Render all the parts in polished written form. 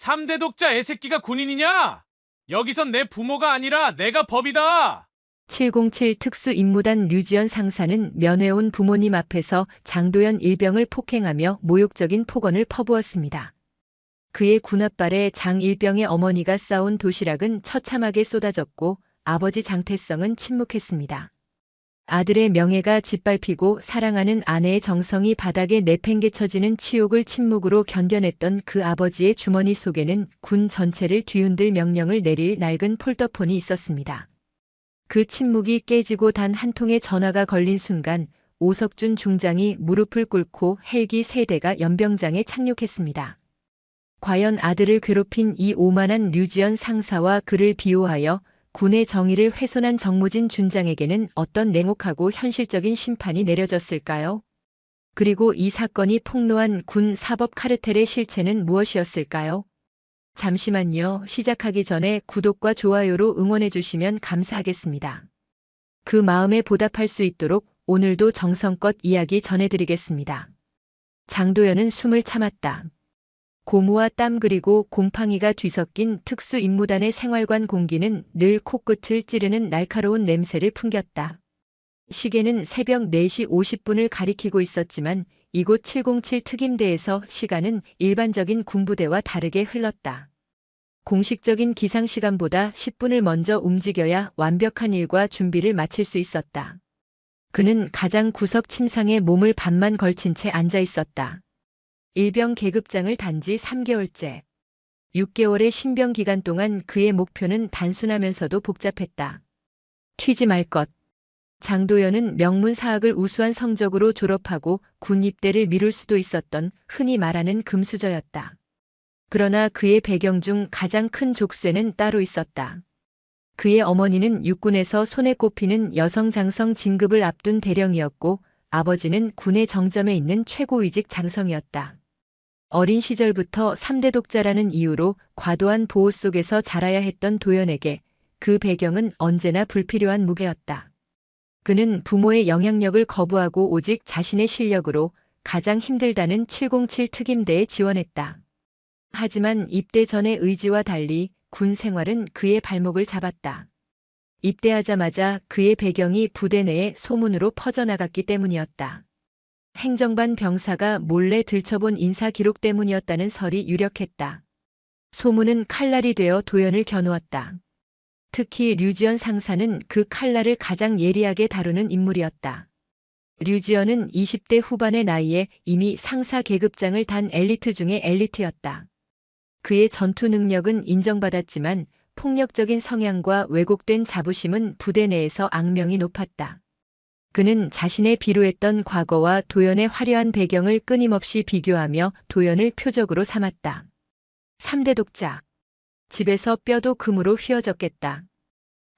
3대 독자 애새끼가 군인이냐? 여기선 내 부모가 아니라 내가 법이다. 707 특수임무단 류지연 상사는 면회온 부모님 앞에서 장도연 일병을 폭행하며 모욕적인 폭언을 퍼부었습니다. 그의 군홧발에 장일병의 어머니가 싸온 도시락은 처참하게 쏟아졌고 아버지 장태성은 침묵했습니다. 아들의 명예가 짓밟히고 사랑하는 아내의 정성이 바닥에 내팽개쳐지는 치욕을 침묵으로 견뎌냈던 그 아버지의 주머니 속에는 군 전체를 뒤흔들 명령을 내릴 낡은 폴더폰이 있었습니다. 그 침묵이 깨지고 단 한 통의 전화가 걸린 순간 오석준 중장이 무릎을 꿇고 헬기 3대가 연병장에 착륙했습니다. 과연 아들을 괴롭힌 이 오만한 류지연 상사와 그를 비호하여 군의 정의를 훼손한 정무진 준장에게는 어떤 냉혹하고 현실적인 심판이 내려졌을까요? 그리고 이 사건이 폭로한 군 사법 카르텔의 실체는 무엇이었을까요? 잠시만요. 시작하기 전에 구독과 좋아요로 응원해 주시면 감사하겠습니다. 그 마음에 보답할 수 있도록 오늘도 정성껏 이야기 전해드리겠습니다. 장도연은 숨을 참았다. 고무와 땀 그리고 곰팡이가 뒤섞인 특수임무단의 생활관 공기는 늘 코끝을 찌르는 날카로운 냄새를 풍겼다. 시계는 새벽 4시 50분을 가리키고 있었지만 이곳 707 특임대에서 시간은 일반적인 군부대와 다르게 흘렀다. 공식적인 기상시간보다 10분을 먼저 움직여야 완벽한 일과 준비를 마칠 수 있었다. 그는 가장 구석 침상에 몸을 반만 걸친 채 앉아 있었다. 일병 계급장을 단지 3개월째. 6개월의 신병 기간 동안 그의 목표는 단순하면서도 복잡했다. 튀지 말 것. 장도연은 명문사학을 우수한 성적으로 졸업하고 군 입대를 미룰 수도 있었던 흔히 말하는 금수저였다. 그러나 그의 배경 중 가장 큰 족쇄는 따로 있었다. 그의 어머니는 육군에서 손에 꼽히는 여성 장성 진급을 앞둔 대령이었고 아버지는 군의 정점에 있는 최고위직 장성이었다. 어린 시절부터 3대 독자라는 이유로 과도한 보호 속에서 자라야 했던 도연에게 그 배경은 언제나 불필요한 무게였다. 그는 부모의 영향력을 거부하고 오직 자신의 실력으로 가장 힘들다는 707 특임대에 지원했다. 하지만 입대 전의 의지와 달리 군 생활은 그의 발목을 잡았다. 입대하자마자 그의 배경이 부대 내에 소문으로 퍼져나갔기 때문이었다. 행정반 병사가 몰래 들춰본 인사 기록 때문이었다는 설이 유력했다. 소문은 칼날이 되어 도연을 겨누었다. 특히 류지연 상사는 그 칼날을 가장 예리하게 다루는 인물이었다. 류지연은 20대 후반의 나이에 이미 상사 계급장을 단 엘리트 중의 엘리트였다. 그의 전투 능력은 인정받았지만 폭력적인 성향과 왜곡된 자부심은 부대 내에서 악명이 높았다. 그는 자신의 비루했던 과거와 도연의 화려한 배경을 끊임없이 비교하며 도연을 표적으로 삼았다. 3대 독자. 집에서 뼈도 금으로 휘어졌겠다.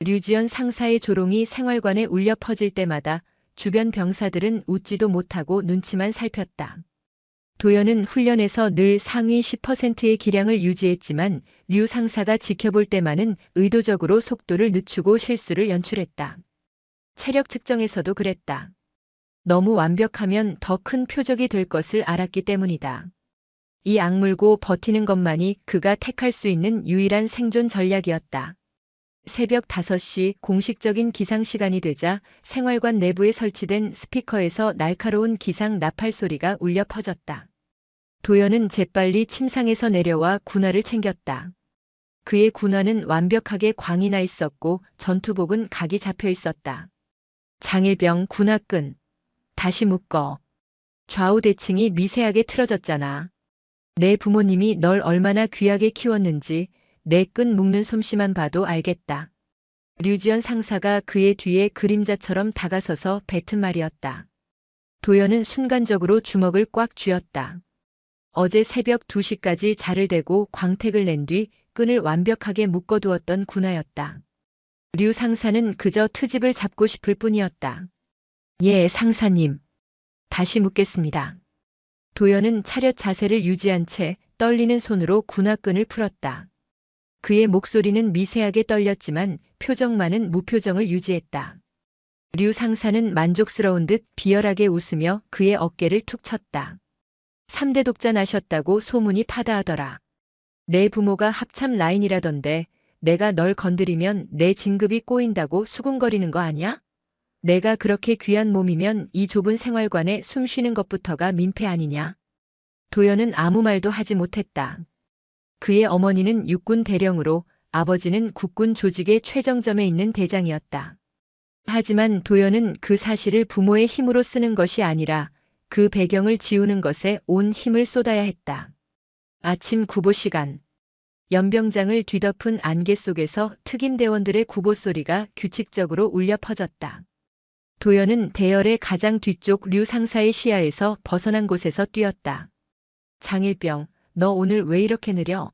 류지연 상사의 조롱이 생활관에 울려 퍼질 때마다 주변 병사들은 웃지도 못하고 눈치만 살폈다. 도연은 훈련에서 늘 상위 10%의 기량을 유지했지만 류 상사가 지켜볼 때만은 의도적으로 속도를 늦추고 실수를 연출했다. 체력 측정에서도 그랬다. 너무 완벽하면 더 큰 표적이 될 것을 알았기 때문이다. 이 악물고 버티는 것만이 그가 택할 수 있는 유일한 생존 전략이었다. 새벽 5시 공식적인 기상 시간이 되자 생활관 내부에 설치된 스피커에서 날카로운 기상 나팔 소리가 울려 퍼졌다. 도연은 재빨리 침상에서 내려와 군화를 챙겼다. 그의 군화는 완벽하게 광이 나 있었고 전투복은 각이 잡혀 있었다. 장일병 군화끈. 다시 묶어. 좌우 대칭이 미세하게 틀어졌잖아. 내 부모님이 널 얼마나 귀하게 키웠는지 내 끈 묶는 솜씨만 봐도 알겠다. 류지연 상사가 그의 뒤에 그림자처럼 다가서서 뱉은 말이었다. 도연은 순간적으로 주먹을 꽉 쥐었다. 어제 새벽 2시까지 자를 대고 광택을 낸 뒤 끈을 완벽하게 묶어두었던 군화였다. 류 상사는 그저 트집을 잡고 싶을 뿐이었다. 예, 상사님. 다시 묻겠습니다. 도연은 차렷 자세를 유지한 채 떨리는 손으로 군화끈을 풀었다. 그의 목소리는 미세하게 떨렸지만 표정만은 무표정을 유지했다. 류 상사는 만족스러운 듯 비열하게 웃으며 그의 어깨를 툭 쳤다. 3대 독자 나셨다고 소문이 파다하더라. 내 부모가 합참 라인이라던데 내가 널 건드리면 내 진급이 꼬인다고 수군거리는 거 아니야? 내가 그렇게 귀한 몸이면 이 좁은 생활관에 숨 쉬는 것부터가 민폐 아니냐? 도연은 아무 말도 하지 못했다. 그의 어머니는 육군 대령으로 아버지는 국군 조직의 최정점에 있는 대장이었다. 하지만 도연은 그 사실을 부모의 힘으로 쓰는 것이 아니라 그 배경을 지우는 것에 온 힘을 쏟아야 했다. 아침 구보 시간. 연병장을 뒤덮은 안개 속에서 특임대원들의 구보 소리가 규칙적으로 울려 퍼졌다. 도연은 대열의 가장 뒤쪽 류 상사의 시야에서 벗어난 곳에서 뛰었다. 장일병, 너 오늘 왜 이렇게 느려?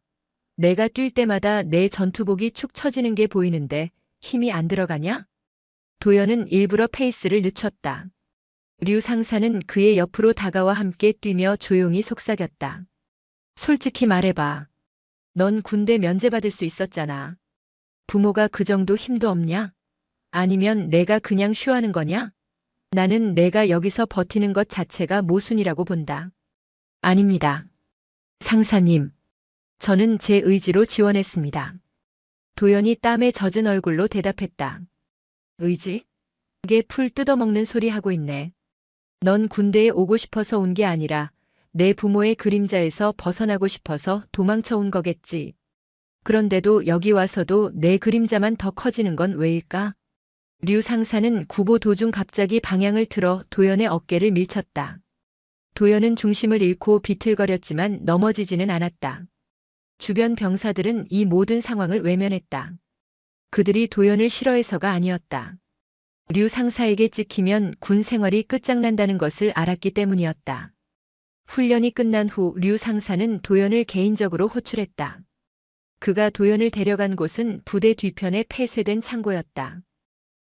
내가 뛸 때마다 내 전투복이 축 처지는 게 보이는데 힘이 안 들어가냐? 도연은 일부러 페이스를 늦췄다. 류 상사는 그의 옆으로 다가와 함께 뛰며 조용히 속삭였다. 솔직히 말해봐. 넌 군대 면제받을 수 있었잖아. 부모가 그 정도 힘도 없냐? 아니면 내가 그냥 쉬하는 거냐? 나는 내가 여기서 버티는 것 자체가 모순이라고 본다. 아닙니다. 상사님. 저는 제 의지로 지원했습니다. 도연이 땀에 젖은 얼굴로 대답했다. 의지? 이게 풀 뜯어먹는 소리 하고 있네. 넌 군대에 오고 싶어서 온 게 아니라 내 부모의 그림자에서 벗어나고 싶어서 도망쳐 온 거겠지. 그런데도 여기 와서도 내 그림자만 더 커지는 건 왜일까? 류 상사는 구보 도중 갑자기 방향을 틀어 도연의 어깨를 밀쳤다. 도연은 중심을 잃고 비틀거렸지만 넘어지지는 않았다. 주변 병사들은 이 모든 상황을 외면했다. 그들이 도연을 싫어해서가 아니었다. 류 상사에게 찍히면 군 생활이 끝장난다는 것을 알았기 때문이었다. 훈련이 끝난 후 류 상사는 도연을 개인적으로 호출했다. 그가 도연을 데려간 곳은 부대 뒤편에 폐쇄된 창고였다.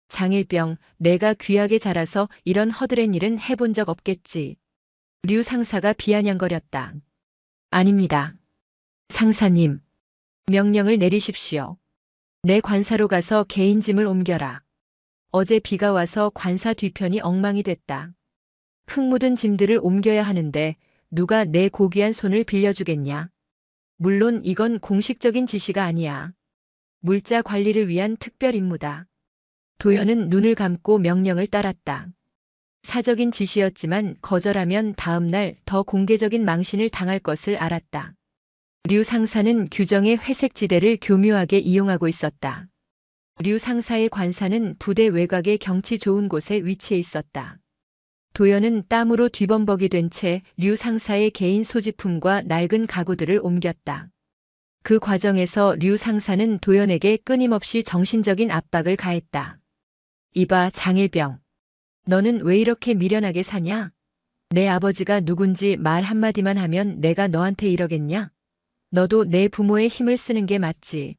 장일병, 내가 귀하게 자라서 이런 허드렛 일은 해본 적 없겠지. 류 상사가 비아냥거렸다. 아닙니다. 상사님, 명령을 내리십시오. 내 관사로 가서 개인 짐을 옮겨라. 어제 비가 와서 관사 뒤편이 엉망이 됐다. 흙 묻은 짐들을 옮겨야 하는데 누가 내 고귀한 손을 빌려주겠냐? 물론 이건 공식적인 지시가 아니야. 물자 관리를 위한 특별 임무다. 도연은 눈을 감고 명령을 따랐다. 사적인 지시였지만 거절하면 다음 날 더 공개적인 망신을 당할 것을 알았다. 류 상사는 규정의 회색 지대를 교묘하게 이용하고 있었다. 류 상사의 관사는 부대 외곽의 경치 좋은 곳에 위치해 있었다. 도연은 땀으로 뒤범벅이 된 채 류 상사의 개인 소지품과 낡은 가구들을 옮겼다. 그 과정에서 류 상사는 도연에게 끊임없이 정신적인 압박을 가했다. 이봐 장일병. 너는 왜 이렇게 미련하게 사냐? 내 아버지가 누군지 말 한마디만 하면 내가 너한테 이러겠냐? 너도 내 부모의 힘을 쓰는 게 맞지.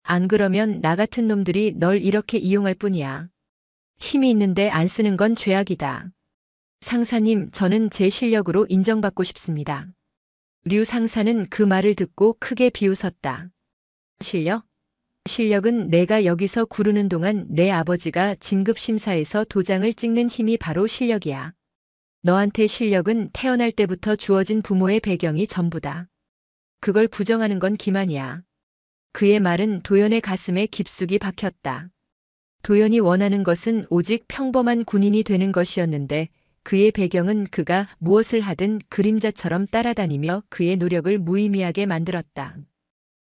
안 그러면 나 같은 놈들이 널 이렇게 이용할 뿐이야. 힘이 있는데 안 쓰는 건 죄악이다. 상사님, 저는 제 실력으로 인정받고 싶습니다. 류 상사는 그 말을 듣고 크게 비웃었다. 실력? 실력은 내가 여기서 구르는 동안 내 아버지가 진급심사에서 도장을 찍는 힘이 바로 실력이야. 너한테 실력은 태어날 때부터 주어진 부모의 배경이 전부다. 그걸 부정하는 건 기만이야. 그의 말은 도연의 가슴에 깊숙이 박혔다. 도연이 원하는 것은 오직 평범한 군인이 되는 것이었는데 그의 배경은 그가 무엇을 하든 그림자처럼 따라다니며 그의 노력을 무의미하게 만들었다.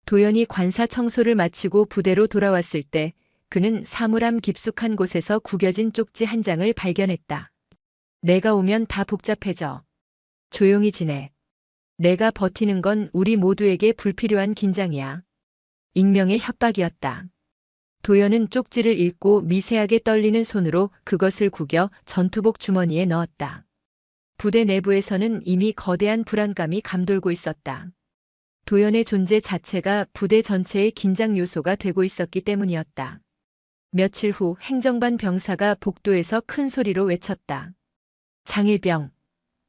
도연이 관사 청소를 마치고 부대로 돌아왔을 때 그는 사물함 깊숙한 곳에서 구겨진 쪽지 한 장을 발견했다. 내가 오면 다 복잡해져. 조용히 지내. 내가 버티는 건 우리 모두에게 불필요한 긴장이야. 익명의 협박이었다. 도연은 쪽지를 읽고 미세하게 떨리는 손으로 그것을 구겨 전투복 주머니에 넣었다. 부대 내부에서는 이미 거대한 불안감이 감돌고 있었다. 도연의 존재 자체가 부대 전체의 긴장 요소가 되고 있었기 때문이었다. 며칠 후 행정반 병사가 복도에서 큰 소리로 외쳤다. 장일병,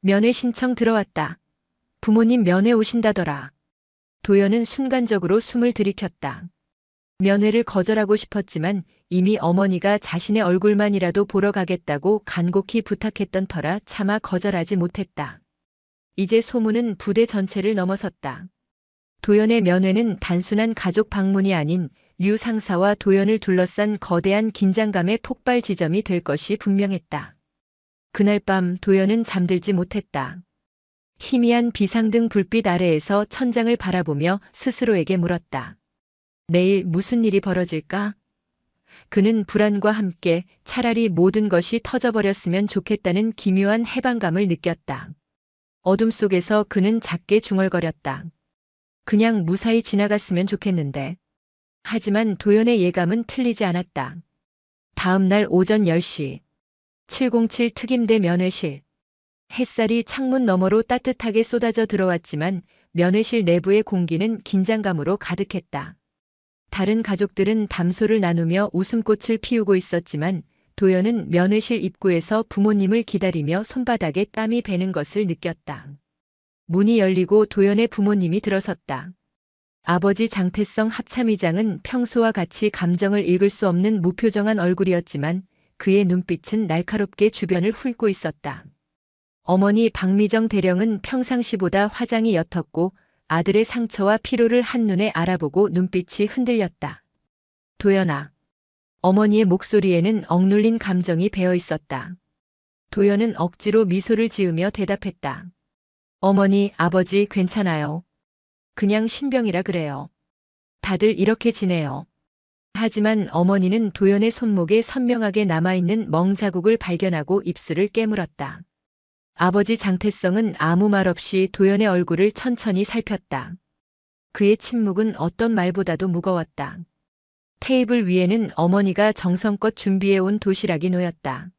면회 신청 들어왔다. 부모님 면회 오신다더라. 도연은 순간적으로 숨을 들이켰다. 면회를 거절하고 싶었지만 이미 어머니가 자신의 얼굴만이라도 보러 가겠다고 간곡히 부탁했던 터라 차마 거절하지 못했다. 이제 소문은 부대 전체를 넘어섰다. 도연의 면회는 단순한 가족 방문이 아닌 류 상사와 도연을 둘러싼 거대한 긴장감의 폭발 지점이 될 것이 분명했다. 그날 밤 도연은 잠들지 못했다. 희미한 비상등 불빛 아래에서 천장을 바라보며 스스로에게 물었다. 내일 무슨 일이 벌어질까? 그는 불안과 함께 차라리 모든 것이 터져버렸으면 좋겠다는 기묘한 해방감을 느꼈다. 어둠 속에서 그는 작게 중얼거렸다. 그냥 무사히 지나갔으면 좋겠는데. 하지만 도연의 예감은 틀리지 않았다. 다음 날 오전 10시. 707 특임대 면회실. 햇살이 창문 너머로 따뜻하게 쏟아져 들어왔지만 면회실 내부의 공기는 긴장감으로 가득했다. 다른 가족들은 담소를 나누며 웃음꽃을 피우고 있었지만 도연은 면회실 입구에서 부모님을 기다리며 손바닥에 땀이 배는 것을 느꼈다. 문이 열리고 도연의 부모님이 들어섰다. 아버지 장태성 합참의장은 평소와 같이 감정을 읽을 수 없는 무표정한 얼굴이었지만 그의 눈빛은 날카롭게 주변을 훑고 있었다. 어머니 박미정 대령은 평상시보다 화장이 옅었고 아들의 상처와 피로를 한눈에 알아보고 눈빛이 흔들렸다. 도연아. 어머니의 목소리에는 억눌린 감정이 배어 있었다. 도연은 억지로 미소를 지으며 대답했다. 어머니, 아버지 괜찮아요. 그냥 신병이라 그래요. 다들 이렇게 지내요. 하지만 어머니는 도연의 손목에 선명하게 남아있는 멍 자국을 발견하고 입술을 깨물었다. 아버지 장태성은 아무 말 없이 도연의 얼굴을 천천히 살폈다. 그의 침묵은 어떤 말보다도 무거웠다. 테이블 위에는 어머니가 정성껏 준비해온 도시락이 놓였다.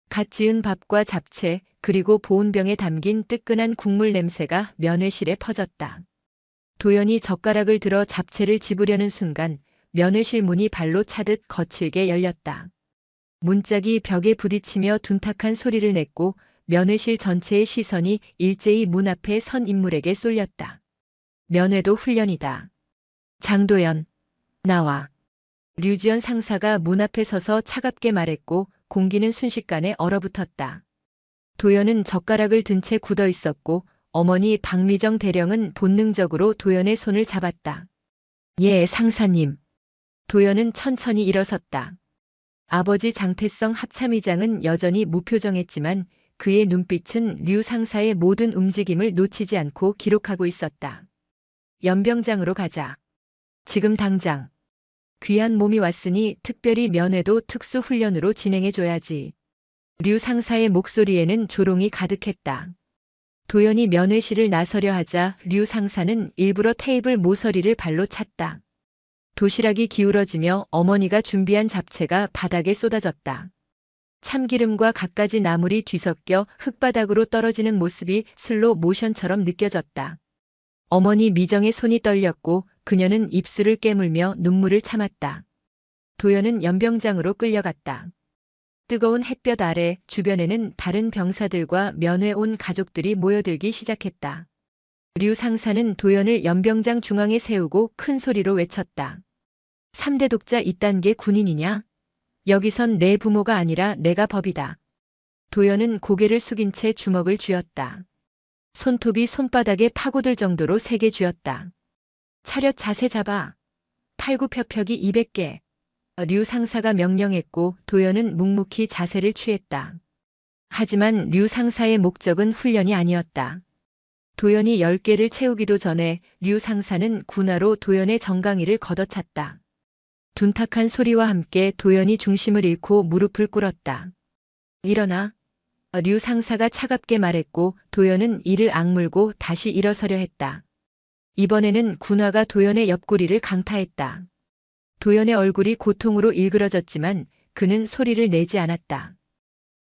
갓 지은 밥과 잡채 그리고 보온병에 담긴 뜨끈한 국물 냄새가 면회실에 퍼졌다. 도연이 젓가락을 들어 잡채를 집으려는 순간 면회실 문이 발로 차듯 거칠게 열렸다. 문짝이 벽에 부딪히며 둔탁한 소리를 냈고 면회실 전체의 시선이 일제히 문 앞에 선 인물에게 쏠렸다. 면회도 훈련이다. 장도연, 나와. 류지연 상사가 문 앞에 서서 차갑게 말했고 공기는 순식간에 얼어붙었다. 도연은 젓가락을 든 채 굳어 있었고 어머니 박미정 대령은 본능적으로 도연의 손을 잡았다. 예, 상사님. 도연은 천천히 일어섰다. 아버지 장태성 합참의장은 여전히 무표정했지만 그의 눈빛은 류 상사의 모든 움직임을 놓치지 않고 기록하고 있었다. 연병장으로 가자. 지금 당장. 귀한 몸이 왔으니 특별히 면회도 특수훈련으로 진행해줘야지. 류 상사의 목소리에는 조롱이 가득했다. 도연이 면회실을 나서려 하자 류 상사는 일부러 테이블 모서리를 발로 찼다. 도시락이 기울어지며 어머니가 준비한 잡채가 바닥에 쏟아졌다. 참기름과 갖가지 나물이 뒤섞여 흙바닥으로 떨어지는 모습이 슬로 모션처럼 느껴졌다. 어머니 미정의 손이 떨렸고 그녀는 입술을 깨물며 눈물을 참았다. 도연은 연병장으로 끌려갔다. 뜨거운 햇볕 아래 주변에는 다른 병사들과 면회 온 가족들이 모여들기 시작했다. 류 상사는 도연을 연병장 중앙에 세우고 큰 소리로 외쳤다. 3대 독자 이딴 게 군인이냐? 여기선 내 부모가 아니라 내가 법이다. 도연은 고개를 숙인 채 주먹을 쥐었다. 손톱이 손바닥에 파고들 정도로 세게 쥐었다. 차렷 자세 잡아. 팔굽혀펴기 200개. 류 상사가 명령했고 도연은 묵묵히 자세를 취했다. 하지만 류 상사의 목적은 훈련이 아니었다. 도연이 10개를 채우기도 전에 류 상사는 군화로 도연의 정강이를 걷어찼다. 둔탁한 소리와 함께 도연이 중심을 잃고 무릎을 꿇었다. 일어나. 류 상사가 차갑게 말했고 도연은 이를 악물고 다시 일어서려 했다. 이번에는 군화가 도연의 옆구리를 강타했다. 도연의 얼굴이 고통으로 일그러졌지만 그는 소리를 내지 않았다.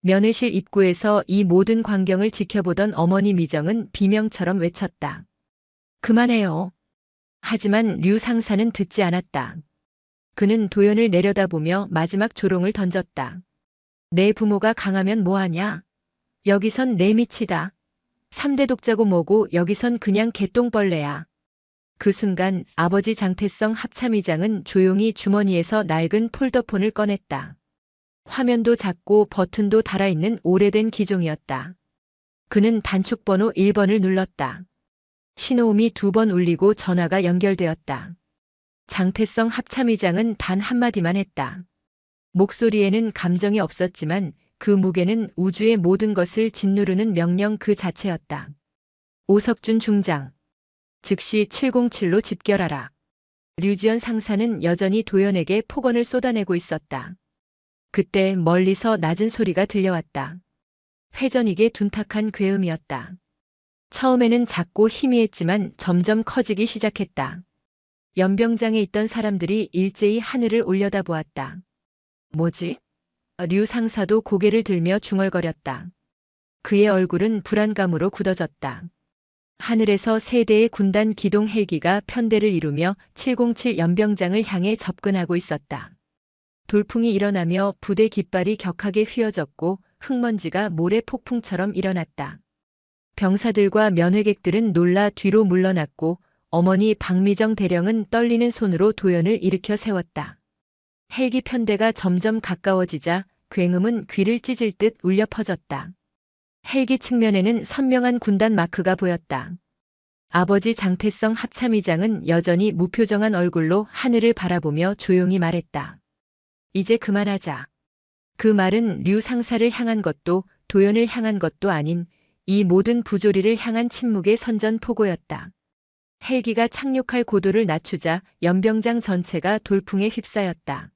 면회실 입구에서 이 모든 광경을 지켜보던 어머니 미정은 비명처럼 외쳤다. 그만해요. 하지만 류 상사는 듣지 않았다. 그는 도연을 내려다보며 마지막 조롱을 던졌다. 내 부모가 강하면 뭐하냐? 여기선 내 밑이다. 3대 독자고 뭐고 여기선 그냥 개똥벌레야. 그 순간 아버지 장태성 합참의장은 조용히 주머니에서 낡은 폴더폰을 꺼냈다. 화면도 작고 버튼도 달아있는 오래된 기종이었다. 그는 단축번호 1번을 눌렀다. 신호음이 2번 울리고 전화가 연결되었다. 장태성 합참의장은 단 한마디만 했다. 목소리에는 감정이 없었지만 그 무게는 우주의 모든 것을 짓누르는 명령 그 자체였다. 오석준 중장. 즉시 707로 집결하라. 류지연 상사는 여전히 도연에게 폭언을 쏟아내고 있었다. 그때 멀리서 낮은 소리가 들려왔다. 회전익의 둔탁한 괴음이었다. 처음에는 작고 희미했지만 점점 커지기 시작했다. 연병장에 있던 사람들이 일제히 하늘을 올려다보았다. 뭐지? 류 상사도 고개를 들며 중얼거렸다. 그의 얼굴은 불안감으로 굳어졌다. 하늘에서 3대의 군단 기동 헬기가 편대를 이루며 707 연병장을 향해 접근하고 있었다. 돌풍이 일어나며 부대 깃발이 격하게 휘어졌고 흙먼지가 모래 폭풍처럼 일어났다. 병사들과 면회객들은 놀라 뒤로 물러났고 어머니 박미정 대령은 떨리는 손으로 도연을 일으켜 세웠다. 헬기 편대가 점점 가까워지자 굉음은 귀를 찢을 듯 울려 퍼졌다. 헬기 측면에는 선명한 군단 마크가 보였다. 아버지 장태성 합참의장은 여전히 무표정한 얼굴로 하늘을 바라보며 조용히 말했다. 이제 그만하자. 그 말은 류 상사를 향한 것도 도연을 향한 것도 아닌 이 모든 부조리를 향한 침묵의 선전포고였다. 헬기가 착륙할 고도를 낮추자 연병장 전체가 돌풍에 휩싸였다.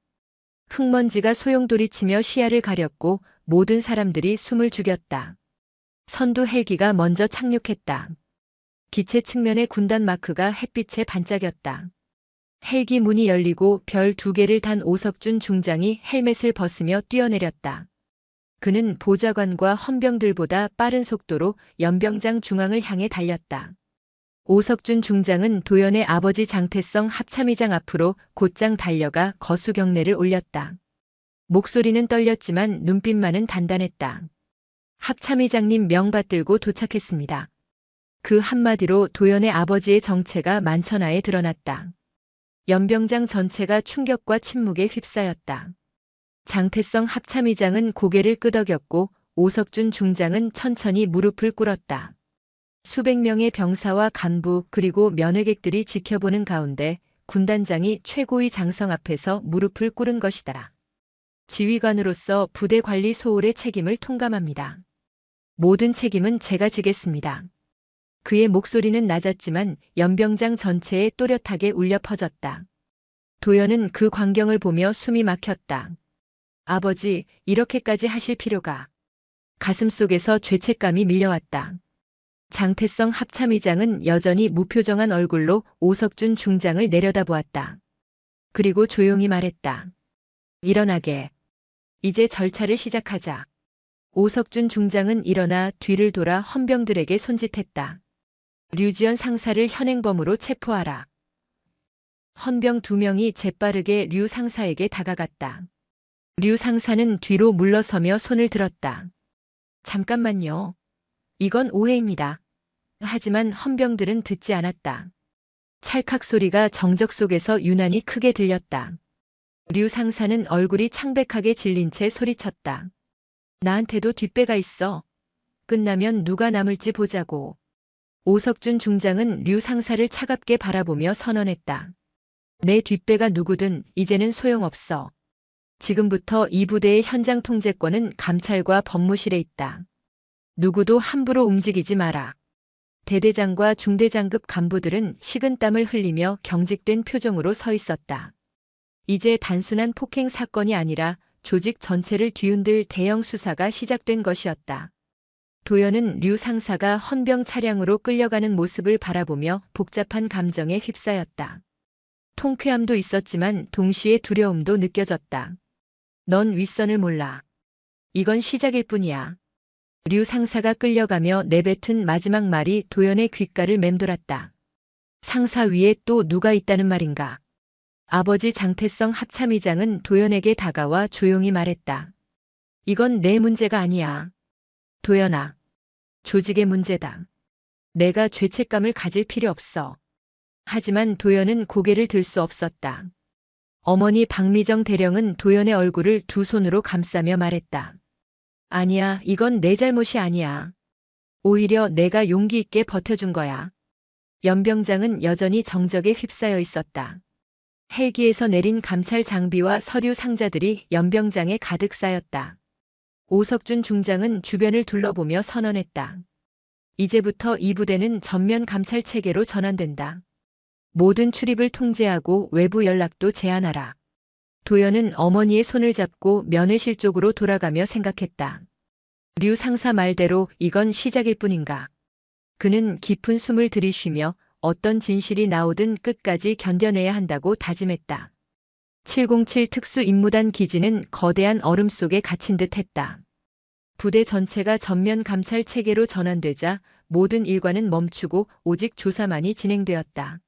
흙먼지가 소용돌이치며 시야를 가렸고 모든 사람들이 숨을 죽였다. 선두 헬기가 먼저 착륙했다. 기체 측면의 군단 마크가 햇빛에 반짝였다. 헬기 문이 열리고 별 2개를 단 오석준 중장이 헬멧을 벗으며 뛰어내렸다. 그는 보좌관과 헌병들보다 빠른 속도로 연병장 중앙을 향해 달렸다. 오석준 중장은 도연의 아버지 장태성 합참의장 앞으로 곧장 달려가 거수 경례를 올렸다. 목소리는 떨렸지만 눈빛만은 단단했다. 합참의장님 명 받들고 도착했습니다. 그 한마디로 도연의 아버지의 정체가 만천하에 드러났다. 연병장 전체가 충격과 침묵에 휩싸였다. 장태성 합참의장은 고개를 끄덕였고 오석준 중장은 천천히 무릎을 꿇었다. 수백 명의 병사와 간부 그리고 면회객들이 지켜보는 가운데 군단장이 최고의 장성 앞에서 무릎을 꿇은 것이다. 지휘관으로서 부대 관리 소홀의 책임을 통감합니다. 모든 책임은 제가 지겠습니다. 그의 목소리는 낮았지만 연병장 전체에 또렷하게 울려 퍼졌다. 도연은 그 광경을 보며 숨이 막혔다. 아버지, 이렇게까지 하실 필요가. 가슴속에서 죄책감이 밀려왔다. 장태성 합참의장은 여전히 무표정한 얼굴로 오석준 중장을 내려다보았다. 그리고 조용히 말했다. 일어나게. 이제 절차를 시작하자. 오석준 중장은 일어나 뒤를 돌아 헌병들에게 손짓했다. 류지연 상사를 현행범으로 체포하라. 헌병 2명이 재빠르게 류 상사에게 다가갔다. 류 상사는 뒤로 물러서며 손을 들었다. 잠깐만요. 이건 오해입니다. 하지만 헌병들은 듣지 않았다. 찰칵 소리가 정적 속에서 유난히 크게 들렸다. 류 상사는 얼굴이 창백하게 질린 채 소리쳤다. 나한테도 뒷배가 있어. 끝나면 누가 남을지 보자고. 오석준 중장은 류 상사를 차갑게 바라보며 선언했다. 내 뒷배가 누구든 이제는 소용없어. 지금부터 이 부대의 현장 통제권은 감찰과 법무실에 있다. 누구도 함부로 움직이지 마라. 대대장과 중대장급 간부들은 식은땀을 흘리며 경직된 표정으로 서 있었다. 이제 단순한 폭행 사건이 아니라 조직 전체를 뒤흔들 대형 수사가 시작된 것이었다. 도연은 류 상사가 헌병 차량으로 끌려가는 모습을 바라보며 복잡한 감정에 휩싸였다. 통쾌함도 있었지만 동시에 두려움도 느껴졌다. 넌 윗선을 몰라. 이건 시작일 뿐이야. 류 상사가 끌려가며 내뱉은 마지막 말이 도연의 귓가를 맴돌았다. 상사 위에 또 누가 있다는 말인가? 아버지 장태성 합참의장은 도연에게 다가와 조용히 말했다. 이건 내 문제가 아니야. 도연아. 조직의 문제다. 내가 죄책감을 가질 필요 없어. 하지만 도연은 고개를 들 수 없었다. 어머니 박미정 대령은 도연의 얼굴을 2 손으로 감싸며 말했다. 아니야, 이건 내 잘못이 아니야. 오히려 내가 용기 있게 버텨준 거야. 연병장은 여전히 정적에 휩싸여 있었다. 헬기에서 내린 감찰 장비와 서류 상자들이 연병장에 가득 쌓였다. 오석준 중장은 주변을 둘러보며 선언했다. 이제부터 이 부대는 전면 감찰 체계로 전환된다. 모든 출입을 통제하고 외부 연락도 제한하라. 도연은 어머니의 손을 잡고 면회실 쪽으로 돌아가며 생각했다. 류 상사 말대로 이건 시작일 뿐인가. 그는 깊은 숨을 들이쉬며 어떤 진실이 나오든 끝까지 견뎌내야 한다고 다짐했다. 707 특수임무단 기지는 거대한 얼음 속에 갇힌 듯 했다. 부대 전체가 전면 감찰 체계로 전환되자 모든 일과는 멈추고 오직 조사만이 진행되었다.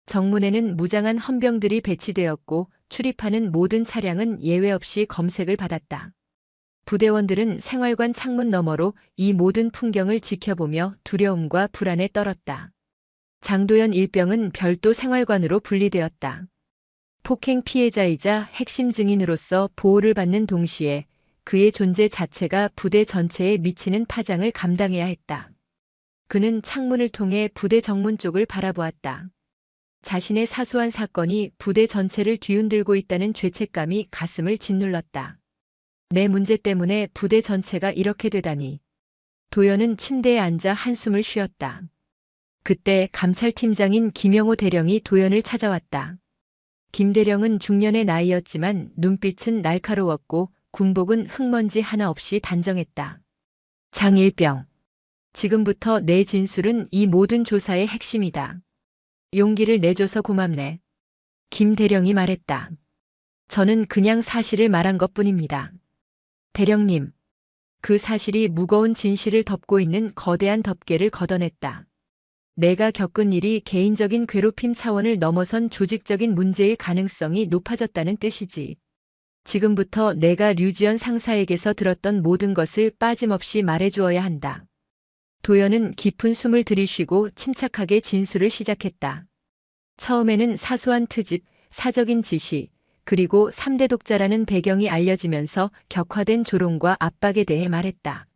정문에는 무장한 헌병들이 배치되었고 출입하는 모든 차량은 예외 없이 검색을 받았다. 부대원들은 생활관 창문 너머로 이 모든 풍경을 지켜보며 두려움과 불안에 떨었다. 장도연 일병은 별도 생활관으로 분리되었다. 폭행 피해자이자 핵심 증인으로서 보호를 받는 동시에 그의 존재 자체가 부대 전체에 미치는 파장을 감당해야 했다. 그는 창문을 통해 부대 정문 쪽을 바라보았다. 자신의 사소한 사건이 부대 전체를 뒤흔들고 있다는 죄책감이 가슴을 짓눌렀다. 내 문제 때문에 부대 전체가 이렇게 되다니. 도연은 침대에 앉아 한숨을 쉬었다. 그때 감찰팀장인 김영호 대령이 도연을 찾아왔다. 김 대령은 중년의 나이였지만 눈빛은 날카로웠고 군복은 흙먼지 하나 없이 단정했다. 장일병. 지금부터 내 진술은 이 모든 조사의 핵심이다. 용기를 내줘서 고맙네. 김 대령이 말했다. 저는 그냥 사실을 말한 것뿐입니다. 대령님. 그 사실이 무거운 진실을 덮고 있는 거대한 덮개를 걷어냈다. 내가 겪은 일이 개인적인 괴롭힘 차원을 넘어선 조직적인 문제일 가능성이 높아졌다는 뜻이지. 지금부터 내가 류지연 상사에게서 들었던 모든 것을 빠짐없이 말해주어야 한다. 도연은 깊은 숨을 들이쉬고 침착하게 진술을 시작했다. 처음에는 사소한 트집, 사적인 지시, 그리고 3대 독자라는 배경이 알려지면서 격화된 조롱과 압박에 대해 말했다.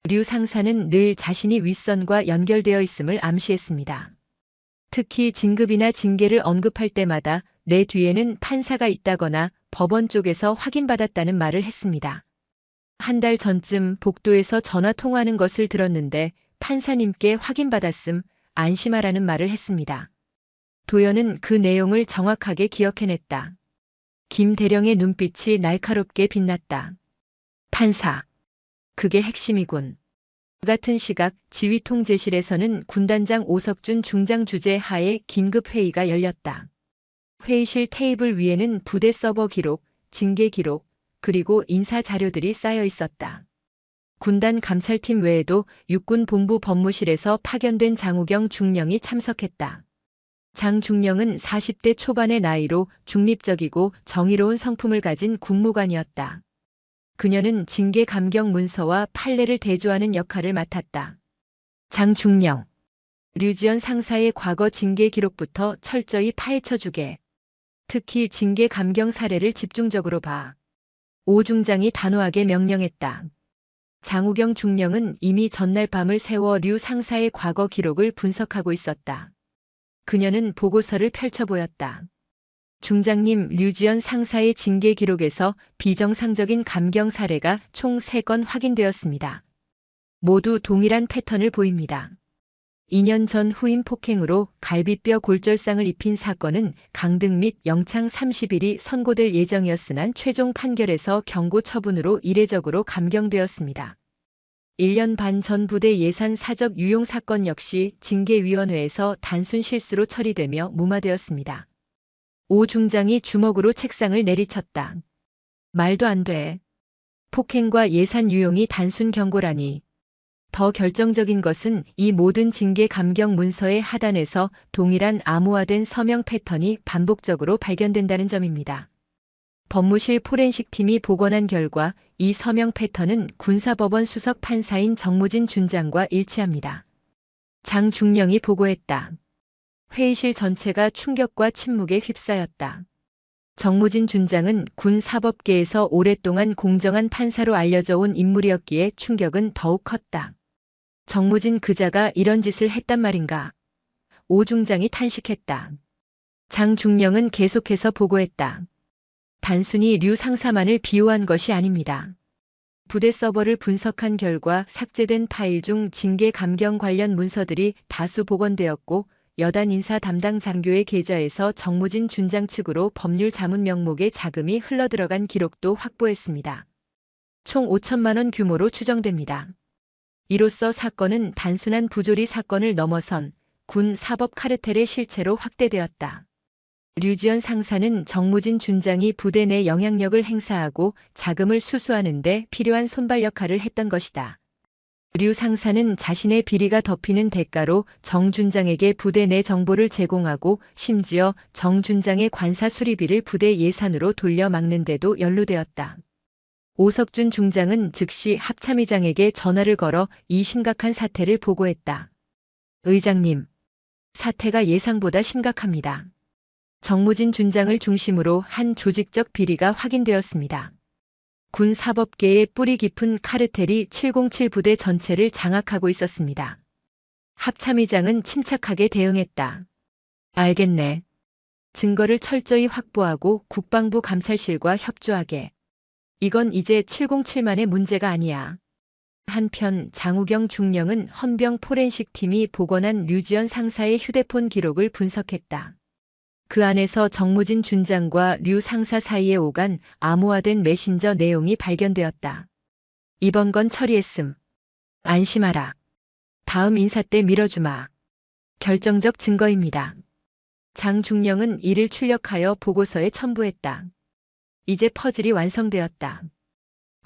류 상사는 늘 자신이 윗선과 연결되어 있음을 암시했습니다. 특히 진급이나 징계를 언급할 때마다 내 뒤에는 판사가 있다거나 법원 쪽에서 확인받았다는 말을 했습니다. 한 달 전쯤 복도에서 전화 통화하는 것을 들었는데 판사님께 확인받았음, 안심하라는 말을 했습니다. 도연은 그 내용을 정확하게 기억해냈다. 김 대령의 눈빛이 날카롭게 빛났다. 판사. 그게 핵심이군. 같은 시각 지휘통제실에서는 군단장 오석준 중장 주재 하에 긴급 회의가 열렸다. 회의실 테이블 위에는 부대 서버 기록, 징계 기록, 그리고 인사 자료들이 쌓여 있었다. 군단 감찰팀 외에도 육군본부 법무실에서 파견된 장우경 중령이 참석했다. 장 중령은 40대 초반의 나이로 중립적이고 정의로운 성품을 가진 군무관이었다. 그녀는 징계 감경 문서와 판례를 대조하는 역할을 맡았다. 장 중령. 류지연 상사의 과거 징계 기록부터 철저히 파헤쳐주게. 특히 징계 감경 사례를 집중적으로 봐. 오 중장이 단호하게 명령했다. 장우경 중령은 이미 전날 밤을 새워 류 상사의 과거 기록을 분석하고 있었다. 그녀는 보고서를 펼쳐 보였다. 중장님, 류지연 상사의 징계 기록에서 비정상적인 감경 사례가 총 3건 확인되었습니다. 모두 동일한 패턴을 보입니다. 2년 전 후임 폭행으로 갈비뼈 골절상을 입힌 사건은 강등 및 영창 30일이 선고될 예정이었으나 최종 판결에서 경고 처분으로 이례적으로 감경되었습니다. 1년 반 전 부대 예산 사적 유용 사건 역시 징계위원회에서 단순 실수로 처리되며 무마되었습니다. 오 중장이 주먹으로 책상을 내리쳤다. 말도 안 돼. 폭행과 예산 유용이 단순 경고라니. 더 결정적인 것은 이 모든 징계 감경 문서의 하단에서 동일한 암호화된 서명 패턴이 반복적으로 발견된다는 점입니다. 법무실 포렌식 팀이 복원한 결과 이 서명 패턴은 군사법원 수석 판사인 정무진 준장과 일치합니다. 장 중령이 보고했다. 회의실 전체가 충격과 침묵에 휩싸였다. 정무진 준장은 군 사법계에서 오랫동안 공정한 판사로 알려져 온 인물이었기에 충격은 더욱 컸다. 정무진 그자가 이런 짓을 했단 말인가? 오 중장이 탄식했다. 장중령은 계속해서 보고했다. 단순히 류 상사만을 비호한 것이 아닙니다. 부대 서버를 분석한 결과 삭제된 파일 중 징계 감경 관련 문서들이 다수 복원되었고 여단 인사 담당 장교의 계좌에서 정무진 준장 측으로 법률 자문 명목의 자금이 흘러들어간 기록도 확보했습니다. 총 5천만 원 규모로 추정됩니다. 이로써 사건은 단순한 부조리 사건을 넘어선 군 사법 카르텔의 실체로 확대되었다. 류지연 상사는 정무진 준장이 부대 내 영향력을 행사하고 자금을 수수하는 데 필요한 손발 역할을 했던 것이다. 류 상사는 자신의 비리가 덮이는 대가로 정 준장에게 부대 내 정보를 제공하고 심지어 정 준장의 관사 수리비를 부대 예산으로 돌려 막는 데도 연루되었다. 오석준 중장은 즉시 합참의장에게 전화를 걸어 이 심각한 사태를 보고했다. 의장님, 사태가 예상보다 심각합니다. 정무진 준장을 중심으로 한 조직적 비리가 확인되었습니다. 군 사법계의 뿌리 깊은 카르텔이 707 부대 전체를 장악하고 있었습니다. 합참의장은 침착하게 대응했다. 알겠네. 증거를 철저히 확보하고 국방부 감찰실과 협조하게. 이건 이제 707만의 문제가 아니야. 한편 장우경 중령은 헌병 포렌식 팀이 복원한 류지연 상사의 휴대폰 기록을 분석했다. 그 안에서 정무진 준장과 류 상사 사이에 오간 암호화된 메신저 내용이 발견되었다. 이번 건 처리했음. 안심하라. 다음 인사 때 밀어주마. 결정적 증거입니다. 장중령은 이를 출력하여 보고서에 첨부했다. 이제 퍼즐이 완성되었다.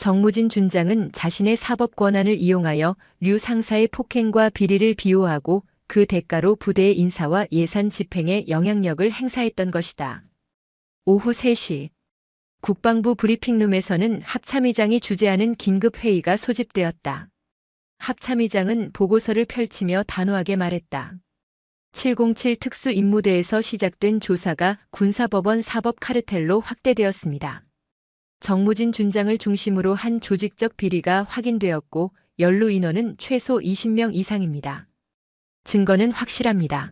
정무진 준장은 자신의 사법 권한을 이용하여 류 상사의 폭행과 비리를 비호하고 그 대가로 부대의 인사와 예산 집행에 영향력을 행사했던 것이다. 오후 3시 국방부 브리핑룸에서는 합참의장이 주재하는 긴급회의가 소집되었다. 합참의장은 보고서를 펼치며 단호하게 말했다. 707 특수임무대에서 시작된 조사가 군사법원 사법 카르텔로 확대되었습니다. 정무진 준장을 중심으로 한 조직적 비리가 확인되었고 연루 인원은 최소 20명 이상입니다. 증거는 확실합니다.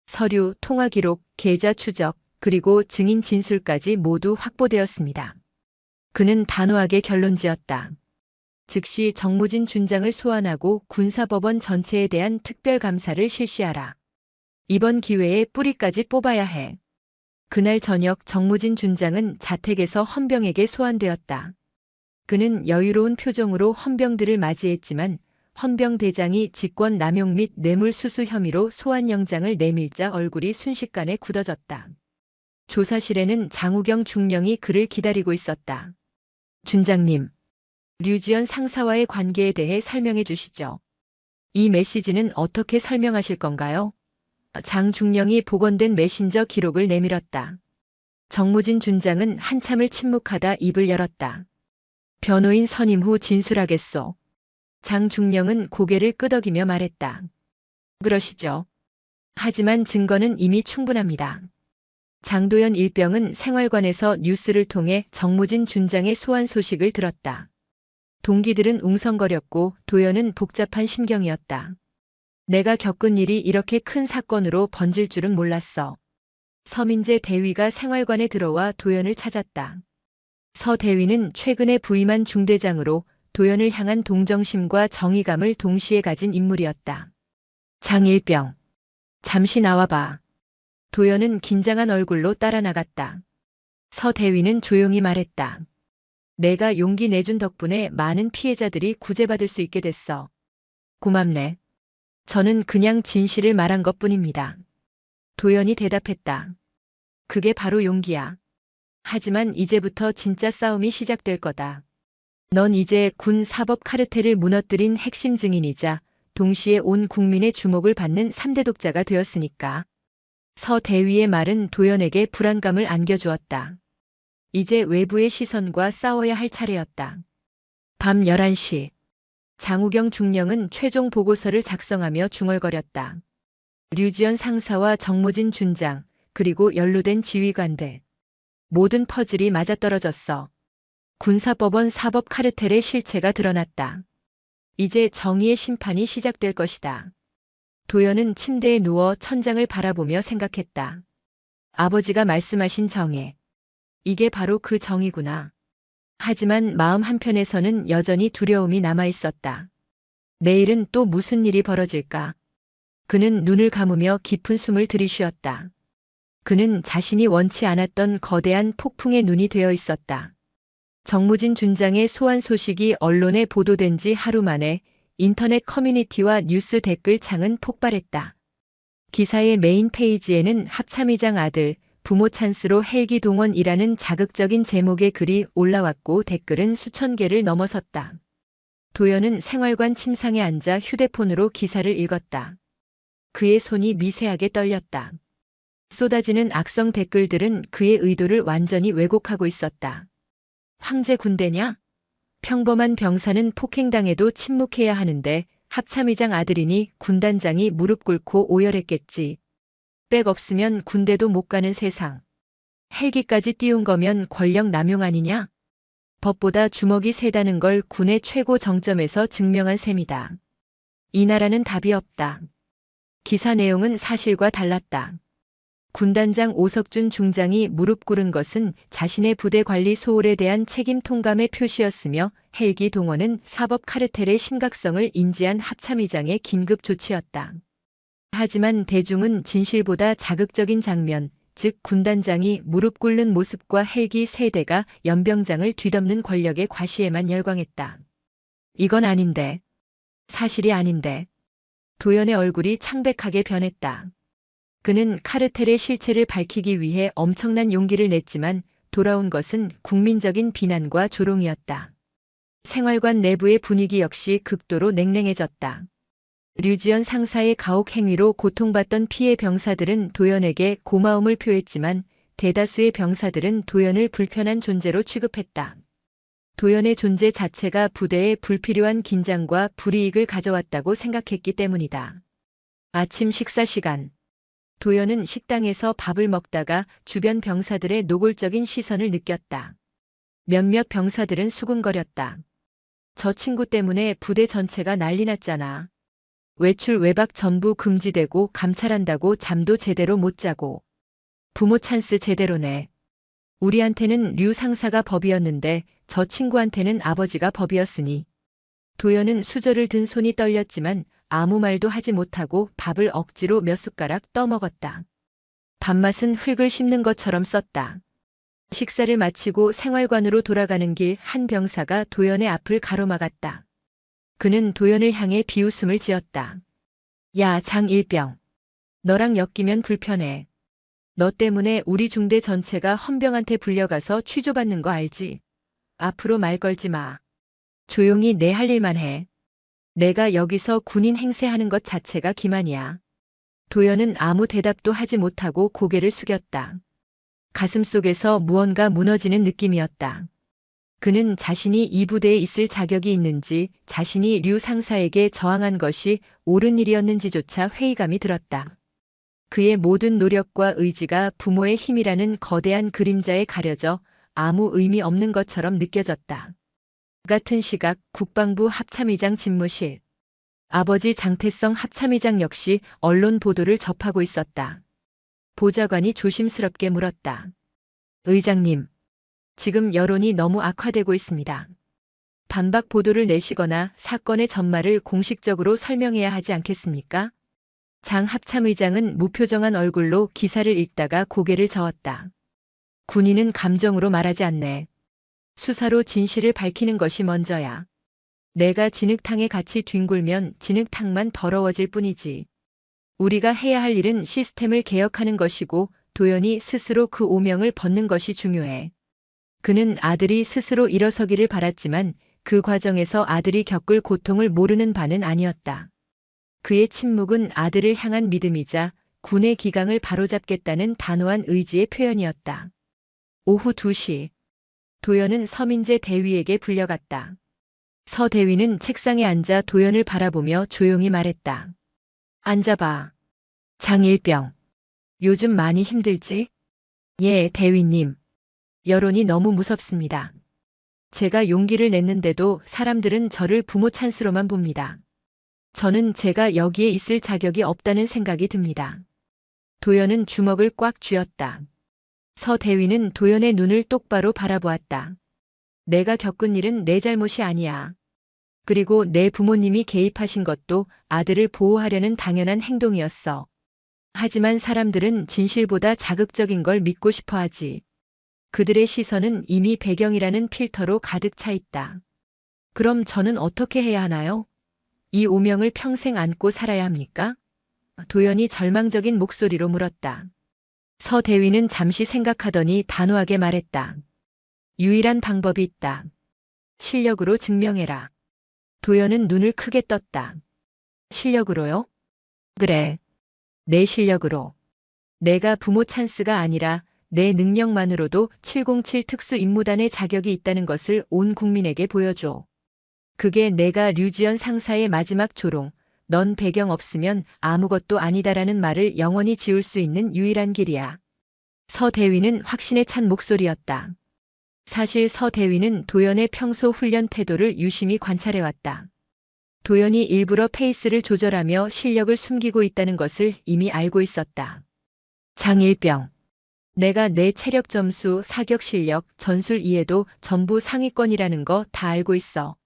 서류, 통화 기록, 계좌 추적, 그리고 증인 진술까지 모두 확보되었습니다. 그는 단호하게 결론지었다. 즉시 정무진 준장을 소환하고 군사법원 전체에 대한 특별감사를 실시하라. 이번 기회에 뿌리까지 뽑아야 해. 그날 저녁 정무진 준장은 자택에서 헌병에게 소환되었다. 그는 여유로운 표정으로 헌병들을 맞이했지만 헌병 대장이 직권 남용 및 뇌물수수 혐의로 소환영장을 내밀자 얼굴이 순식간에 굳어졌다. 조사실에는 장우경 중령이 그를 기다리고 있었다. 준장님, 류지연 상사와의 관계에 대해 설명해 주시죠. 이 메시지는 어떻게 설명하실 건가요? 장 중령이 복원된 메신저 기록을 내밀었다. 정무진 준장은 한참을 침묵하다 입을 열었다. 변호인 선임 후 진술하겠소. 장 중령은 고개를 끄덕이며 말했다. 그러시죠. 하지만 증거는 이미 충분합니다. 장도연 일병은 생활관에서 뉴스를 통해 정무진 준장의 소환 소식을 들었다. 동기들은 웅성거렸고 도연은 복잡한 심경이었다. 내가 겪은 일이 이렇게 큰 사건으로 번질 줄은 몰랐어. 서민재 대위가 생활관에 들어와 도연을 찾았다. 서 대위는 최근에 부임한 중대장으로 도연을 향한 동정심과 정의감을 동시에 가진 인물이었다. 장일병, 잠시 나와봐. 도연은 긴장한 얼굴로 따라 나갔다. 서 대위는 조용히 말했다. 내가 용기 내준 덕분에 많은 피해자들이 구제받을 수 있게 됐어. 고맙네. 저는 그냥 진실을 말한 것뿐입니다. 도연이 대답했다. 그게 바로 용기야. 하지만 이제부터 진짜 싸움이 시작될 거다. 넌 이제 군 사법 카르텔을 무너뜨린 핵심 증인이자 동시에 온 국민의 주목을 받는 3대 독자가 되었으니까. 서 대위의 말은 도연에게 불안감을 안겨주었다. 이제 외부의 시선과 싸워야 할 차례였다. 밤 11시. 장우경 중령은 최종 보고서를 작성하며 중얼거렸다. 류지연 상사와 정무진 준장, 그리고 연루된 지휘관들. 모든 퍼즐이 맞아떨어졌어. 군사법원 사법 카르텔의 실체가 드러났다. 이제 정의의 심판이 시작될 것이다. 도연은 침대에 누워 천장을 바라보며 생각했다. 아버지가 말씀하신 정해. 이게 바로 그 정이구나. 하지만 마음 한편에서는 여전히 두려움이 남아 있었다. 내일은 또 무슨 일이 벌어질까? 그는 눈을 감으며 깊은 숨을 들이쉬었다. 그는 자신이 원치 않았던 거대한 폭풍의 눈이 되어 있었다. 정무진 준장의 소환 소식이 언론에 보도된 지 하루 만에 인터넷 커뮤니티와 뉴스 댓글 창은 폭발했다. 기사의 메인 페이지에는 합참의장 아들, 부모 찬스로 헬기 동원이라는 자극적인 제목의 글이 올라왔고 댓글은 수천 개를 넘어섰다. 도연은 생활관 침상에 앉아 휴대폰으로 기사를 읽었다. 그의 손이 미세하게 떨렸다. 쏟아지는 악성 댓글들은 그의 의도를 완전히 왜곡하고 있었다. 황제 군대냐? 평범한 병사는 폭행당해도 침묵해야 하는데 합참의장 아들이니 군단장이 무릎 꿇고 오열했겠지. 백 없으면 군대도 못 가는 세상. 헬기까지 띄운 거면 권력 남용 아니냐? 법보다 주먹이 세다는 걸 군의 최고 정점에서 증명한 셈이다. 이 나라는 답이 없다. 기사 내용은 사실과 달랐다. 군단장 오석준 중장이 무릎 꿇은 것은 자신의 부대 관리 소홀에 대한 책임 통감의 표시였으며 헬기 동원은 사법 카르텔의 심각성을 인지한 합참의장의 긴급 조치였다. 하지만 대중은 진실보다 자극적인 장면, 즉 군단장이 무릎 꿇는 모습과 헬기 3대가 연병장을 뒤덮는 권력의 과시에만 열광했다. 이건 아닌데. 사실이 아닌데. 도연의 얼굴이 창백하게 변했다. 그는 카르텔의 실체를 밝히기 위해 엄청난 용기를 냈지만 돌아온 것은 국민적인 비난과 조롱이었다. 생활관 내부의 분위기 역시 극도로 냉랭해졌다. 류지연 상사의 가혹 행위로 고통받던 피해 병사들은 도연에게 고마움을 표했지만 대다수의 병사들은 도연을 불편한 존재로 취급했다. 도연의 존재 자체가 부대에 불필요한 긴장과 불이익을 가져왔다고 생각했기 때문이다. 아침 식사 시간. 도연은 식당에서 밥을 먹다가 주변 병사들의 노골적인 시선을 느꼈다. 몇몇 병사들은 수군거렸다. 저 친구 때문에 부대 전체가 난리 났잖아. 외출 외박 전부 금지되고 감찰한다고 잠도 제대로 못 자고. 부모 찬스 제대로네. 우리한테는 류 상사가 법이었는데 저 친구한테는 아버지가 법이었으니. 도연은 수저를 든 손이 떨렸지만 아무 말도 하지 못하고 밥을 억지로 몇 숟가락 떠먹었다. 밥맛은 흙을 씹는 것처럼 썼다. 식사를 마치고 생활관으로 돌아가는 길 한 병사가 도연의 앞을 가로막았다. 그는 도연을 향해 비웃음을 지었다. 야, 장일병. 너랑 엮이면 불편해. 너 때문에 우리 중대 전체가 헌병한테 불려가서 취조받는 거 알지? 앞으로 말 걸지 마. 조용히 내 할 일만 해. 내가 여기서 군인 행세하는 것 자체가 기만이야. 도연은 아무 대답도 하지 못하고 고개를 숙였다. 가슴속에서 무언가 무너지는 느낌이었다. 그는 자신이 이 부대에 있을 자격이 있는지, 자신이 류 상사에게 저항한 것이 옳은 일이었는지조차 회의감이 들었다. 그의 모든 노력과 의지가 부모의 힘이라는 거대한 그림자에 가려져 아무 의미 없는 것처럼 느껴졌다. 같은 시각 국방부 합참의장 집무실. 아버지 장태성 합참의장 역시 언론 보도를 접하고 있었다. 보좌관이 조심스럽게 물었다. 의장님, 지금 여론이 너무 악화되고 있습니다. 반박 보도를 내시거나 사건의 전말을 공식적으로 설명해야 하지 않겠습니까? 장 합참의장은 무표정한 얼굴로 기사를 읽다가 고개를 저었다. 군인은 감정으로 말하지 않네. 수사로 진실을 밝히는 것이 먼저야. 내가 진흙탕에 같이 뒹굴면 진흙탕만 더러워질 뿐이지. 우리가 해야 할 일은 시스템을 개혁하는 것이고 도연이 스스로 그 오명을 벗는 것이 중요해. 그는 아들이 스스로 일어서기를 바랐지만 그 과정에서 아들이 겪을 고통을 모르는 바는 아니었다. 그의 침묵은 아들을 향한 믿음이자 군의 기강을 바로잡겠다는 단호한 의지의 표현이었다. 오후 2시. 도연은 서민재 대위에게 불려갔다. 서 대위는 책상에 앉아 도연을 바라보며 조용히 말했다. 앉아봐. 장일병. 요즘 많이 힘들지? 예, 대위님. 여론이 너무 무섭습니다. 제가 용기를 냈는데도 사람들은 저를 부모 찬스로만 봅니다. 저는 제가 여기에 있을 자격이 없다는 생각이 듭니다. 도연은 주먹을 꽉 쥐었다. 서대위는 도연의 눈을 똑바로 바라보았다. 내가 겪은 일은 내 잘못이 아니야. 그리고 내 부모님이 개입하신 것도 아들을 보호하려는 당연한 행동이었어. 하지만 사람들은 진실보다 자극적인 걸 믿고 싶어 하지. 그들의 시선은 이미 배경이라는 필터로 가득 차 있다. 그럼 저는 어떻게 해야 하나요? 이 오명을 평생 안고 살아야 합니까? 도연이 절망적인 목소리로 물었다. 서대위는 잠시 생각하더니 단호하게 말했다. 유일한 방법이 있다. 실력으로 증명해라. 도연은 눈을 크게 떴다. 실력으로요? 그래. 내 실력으로. 내가 부모 찬스가 아니라 내 능력만으로도 707 특수임무단의 자격이 있다는 것을 온 국민에게 보여줘. 그게 내가 류지연 상사의 마지막 조롱, 넌 배경 없으면 아무것도 아니다라는 말을 영원히 지울 수 있는 유일한 길이야. 서대위는 확신에 찬 목소리였다. 사실 서대위는 도연의 평소 훈련 태도를 유심히 관찰해왔다. 도연이 일부러 페이스를 조절하며 실력을 숨기고 있다는 것을 이미 알고 있었다. 장일병. 내가 내 체력 점수, 사격 실력, 전술 이해도 전부 상위권이라는 거 다 알고 있어.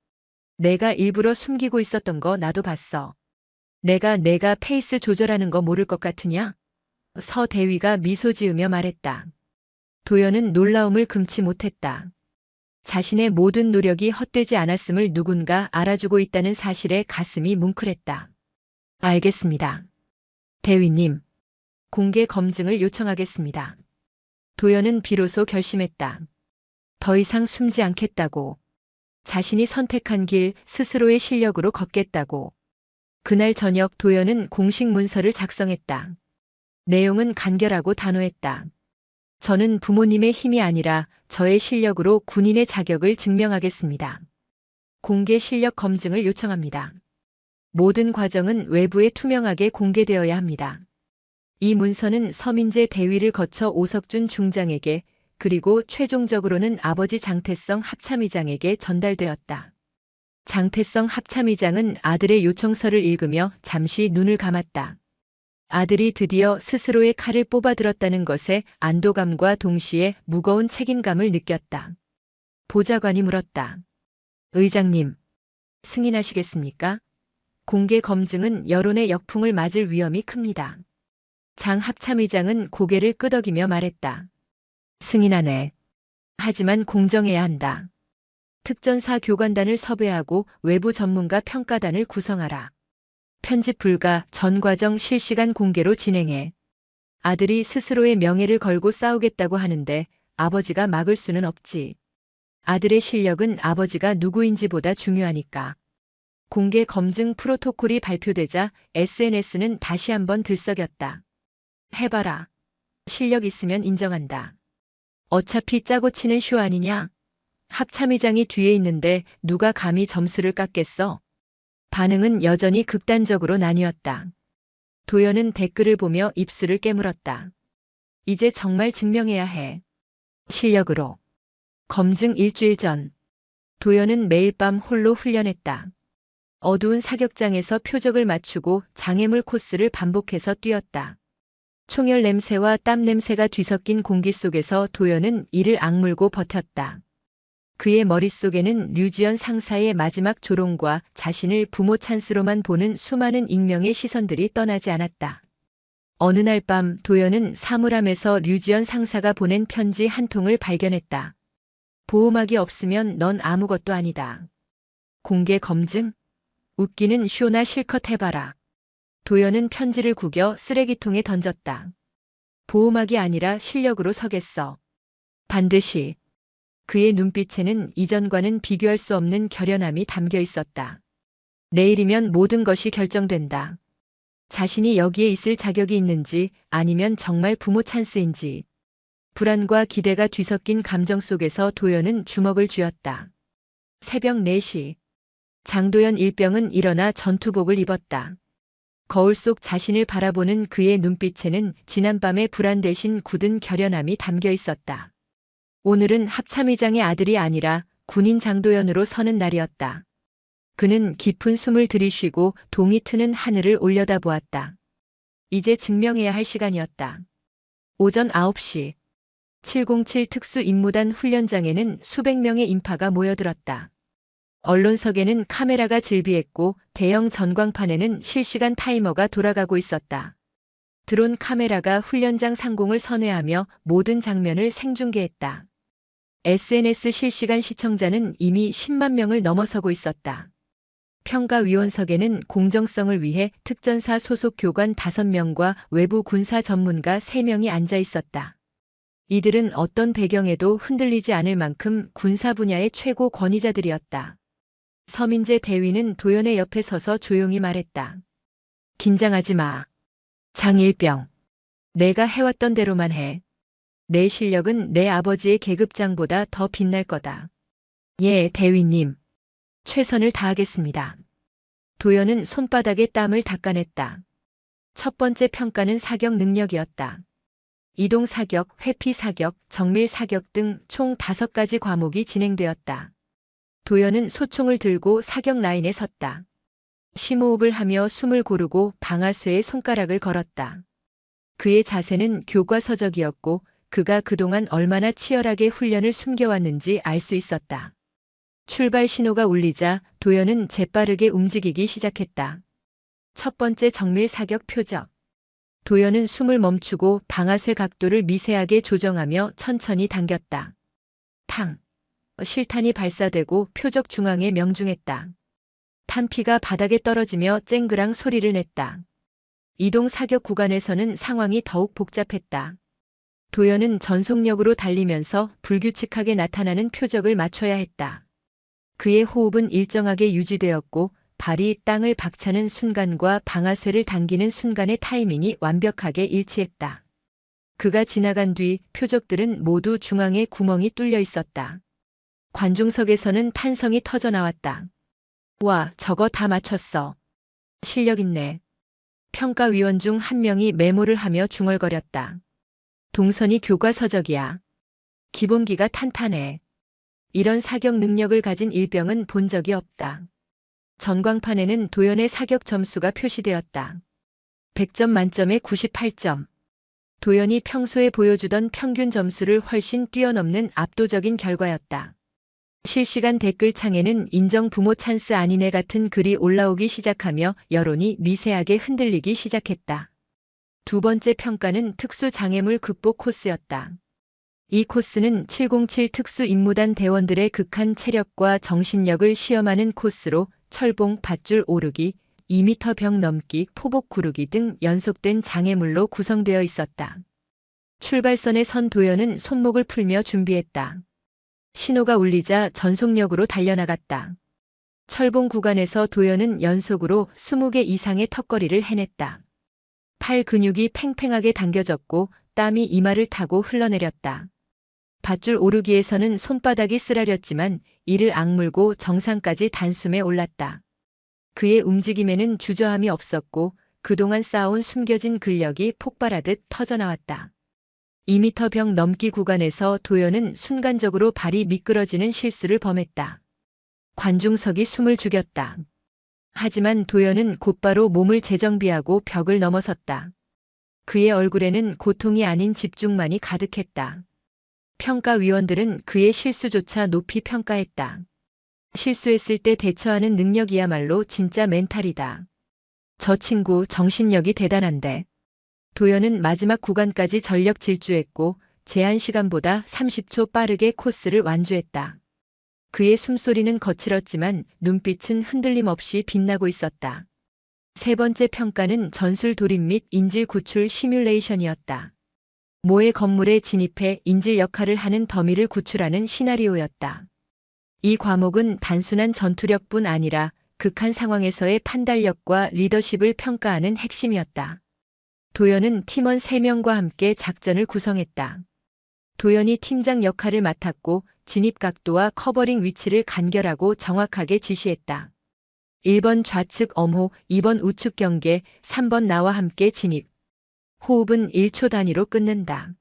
내가 일부러 숨기고 있었던 거 나도 봤어. 내가 페이스 조절하는 거 모를 것 같으냐? 서대위가 미소 지으며 말했다. 도연은 놀라움을 금치 못했다. 자신의 모든 노력이 헛되지 않았음을 누군가 알아주고 있다는 사실에 가슴이 뭉클했다. 알겠습니다. 대위님, 공개 검증을 요청하겠습니다. 도연은 비로소 결심했다. 더 이상 숨지 않겠다고. 자신이 선택한 길 스스로의 실력으로 걷겠다고. 그날 저녁 도연은 공식 문서를 작성했다. 내용은 간결하고 단호했다. 저는 부모님의 힘이 아니라 저의 실력으로 군인의 자격을 증명하겠습니다. 공개 실력 검증을 요청합니다. 모든 과정은 외부에 투명하게 공개되어야 합니다. 이 문서는 서민재 대위를 거쳐 오석준 중장에게 그리고 최종적으로는 아버지 장태성 합참의장에게 전달되었다. 장태성 합참의장은 아들의 요청서를 읽으며 잠시 눈을 감았다. 아들이 드디어 스스로의 칼을 뽑아들었다는 것에 안도감과 동시에 무거운 책임감을 느꼈다. 보좌관이 물었다. 의장님, 승인하시겠습니까? 공개 검증은 여론의 역풍을 맞을 위험이 큽니다. 장 합참의장은 고개를 끄덕이며 말했다. 승인하네. 하지만 공정해야 한다. 특전사 교관단을 섭외하고 외부 전문가 평가단을 구성하라. 편집 불가, 전 과정 실시간 공개로 진행해. 아들이 스스로의 명예를 걸고 싸우겠다고 하는데 아버지가 막을 수는 없지. 아들의 실력은 아버지가 누구인지보다 중요하니까. 공개 검증 프로토콜이 발표되자 SNS는 다시 한번 들썩였다. 해봐라. 실력 있으면 인정한다. 어차피 짜고 치는 쇼 아니냐? 합참의장이 뒤에 있는데 누가 감히 점수를 깎겠어? 반응은 여전히 극단적으로 나뉘었다. 도연은 댓글을 보며 입술을 깨물었다. 이제 정말 증명해야 해. 실력으로. 검증 일주일 전. 도연은 매일 밤 홀로 훈련했다. 어두운 사격장에서 표적을 맞추고 장애물 코스를 반복해서 뛰었다. 총열 냄새와 땀 냄새가 뒤섞인 공기 속에서 도연은 이를 악물고 버텼다. 그의 머릿속에는 류지연 상사의 마지막 조롱과 자신을 부모 찬스로만 보는 수많은 익명의 시선들이 떠나지 않았다. 어느 날 밤 도연은 사물함에서 류지연 상사가 보낸 편지 한 통을 발견했다. 보호막이 없으면 넌 아무것도 아니다. 공개 검증? 웃기는 쇼나 실컷 해봐라. 도연은 편지를 구겨 쓰레기통에 던졌다. 보호막이 아니라 실력으로 서겠어. 반드시. 그의 눈빛에는 이전과는 비교할 수 없는 결연함이 담겨 있었다. 내일이면 모든 것이 결정된다. 자신이 여기에 있을 자격이 있는지 아니면 정말 부모 찬스인지. 불안과 기대가 뒤섞인 감정 속에서 도연은 주먹을 쥐었다. 새벽 4시. 장도연 일병은 일어나 전투복을 입었다. 거울 속 자신을 바라보는 그의 눈빛에는 지난밤의 불안 대신 굳은 결연함이 담겨 있었다. 오늘은 합참의장의 아들이 아니라 군인 장도연으로 서는 날이었다. 그는 깊은 숨을 들이쉬고 동이 트는 하늘을 올려다보았다. 이제 증명해야 할 시간이었다. 오전 9시 707 특수임무단 훈련장에는 수백 명의 인파가 모여들었다. 언론석에는 카메라가 질비했고 대형 전광판에는 실시간 타이머가 돌아가고 있었다. 드론 카메라가 훈련장 상공을 선회하며 모든 장면을 생중계했다. SNS 실시간 시청자는 이미 10만 명을 넘어서고 있었다. 평가위원석에는 공정성을 위해 특전사 소속 교관 5명과 외부 군사 전문가 3명이 앉아 있었다. 이들은 어떤 배경에도 흔들리지 않을 만큼 군사 분야의 최고 권위자들이었다. 서민재 대위는 도연의 옆에 서서 조용히 말했다. 긴장하지 마. 장일병. 내가 해왔던 대로만 해. 내 실력은 내 아버지의 계급장보다 더 빛날 거다. 예, 대위님. 최선을 다하겠습니다. 도연은 손바닥에 땀을 닦아냈다. 첫 번째 평가는 사격 능력이었다. 이동 사격, 회피 사격, 정밀 사격 등 총 5가지 과목이 진행되었다. 도연은 소총을 들고 사격 라인에 섰다. 심호흡을 하며 숨을 고르고 방아쇠에 손가락을 걸었다. 그의 자세는 교과서적이었고 그가 그동안 얼마나 치열하게 훈련을 숨겨왔는지 알 수 있었다. 출발 신호가 울리자 도연은 재빠르게 움직이기 시작했다. 첫 번째 정밀 사격 표적. 도연은 숨을 멈추고 방아쇠 각도를 미세하게 조정하며 천천히 당겼다. 탕. 실탄이 발사되고 표적 중앙에 명중했다. 탄피가 바닥에 떨어지며 쨍그랑 소리를 냈다. 이동 사격 구간에서는 상황이 더욱 복잡했다. 도연은 전속력으로 달리면서 불규칙하게 나타나는 표적을 맞춰야 했다. 그의 호흡은 일정하게 유지되었고 발이 땅을 박차는 순간과 방아쇠를 당기는 순간의 타이밍이 완벽하게 일치했다. 그가 지나간 뒤 표적들은 모두 중앙에 구멍이 뚫려 있었다. 관중석에서는 탄성이 터져 나왔다. 와, 저거 다 맞췄어. 실력 있네. 평가위원 중 한 명이 메모를 하며 중얼거렸다. 동선이 교과서적이야. 기본기가 탄탄해. 이런 사격 능력을 가진 일병은 본 적이 없다. 전광판에는 도연의 사격 점수가 표시되었다. 100점 만점에 98점. 도연이 평소에 보여주던 평균 점수를 훨씬 뛰어넘는 압도적인 결과였다. 실시간 댓글창에는 인정 부모 찬스 아니네 같은 글이 올라오기 시작하며 여론이 미세하게 흔들리기 시작했다. 두 번째 평가는 특수장애물 극복 코스였다. 이 코스는 707 특수임무단 대원들의 극한 체력과 정신력을 시험하는 코스로 철봉, 밧줄 오르기, 2m 벽 넘기, 포복 구르기 등 연속된 장애물로 구성되어 있었다. 출발선에 선 도연은 손목을 풀며 준비했다. 신호가 울리자 전속력으로 달려나갔다. 철봉 구간에서 도연은 연속으로 20개 이상의 턱걸이를 해냈다. 팔 근육이 팽팽하게 당겨졌고 땀이 이마를 타고 흘러내렸다. 밧줄 오르기에서는 손바닥이 쓰라렸지만 이를 악물고 정상까지 단숨에 올랐다. 그의 움직임에는 주저함이 없었고 그동안 쌓아온 숨겨진 근력이 폭발하듯 터져나왔다. 2m 벽 넘기 구간에서 도연은 순간적으로 발이 미끄러지는 실수를 범했다. 관중석이 숨을 죽였다. 하지만 도연은 곧바로 몸을 재정비하고 벽을 넘어섰다. 그의 얼굴에는 고통이 아닌 집중만이 가득했다. 평가위원들은 그의 실수조차 높이 평가했다. 실수했을 때 대처하는 능력이야말로 진짜 멘탈이다. 저 친구 정신력이 대단한데. 도연은 마지막 구간까지 전력 질주했고 제한 시간보다 30초 빠르게 코스를 완주했다. 그의 숨소리는 거칠었지만 눈빛은 흔들림 없이 빛나고 있었다. 세 번째 평가는 전술 돌입 및 인질 구출 시뮬레이션이었다. 모의 건물에 진입해 인질 역할을 하는 더미를 구출하는 시나리오였다. 이 과목은 단순한 전투력뿐 아니라 극한 상황에서의 판단력과 리더십을 평가하는 핵심이었다. 도연은 팀원 3명과 함께 작전을 구성했다. 도연이 팀장 역할을 맡았고 진입 각도와 커버링 위치를 간결하고 정확하게 지시했다. 1번 좌측 엄호, 2번 우측 경계, 3번 나와 함께 진입. 호흡은 1초 단위로 끊는다.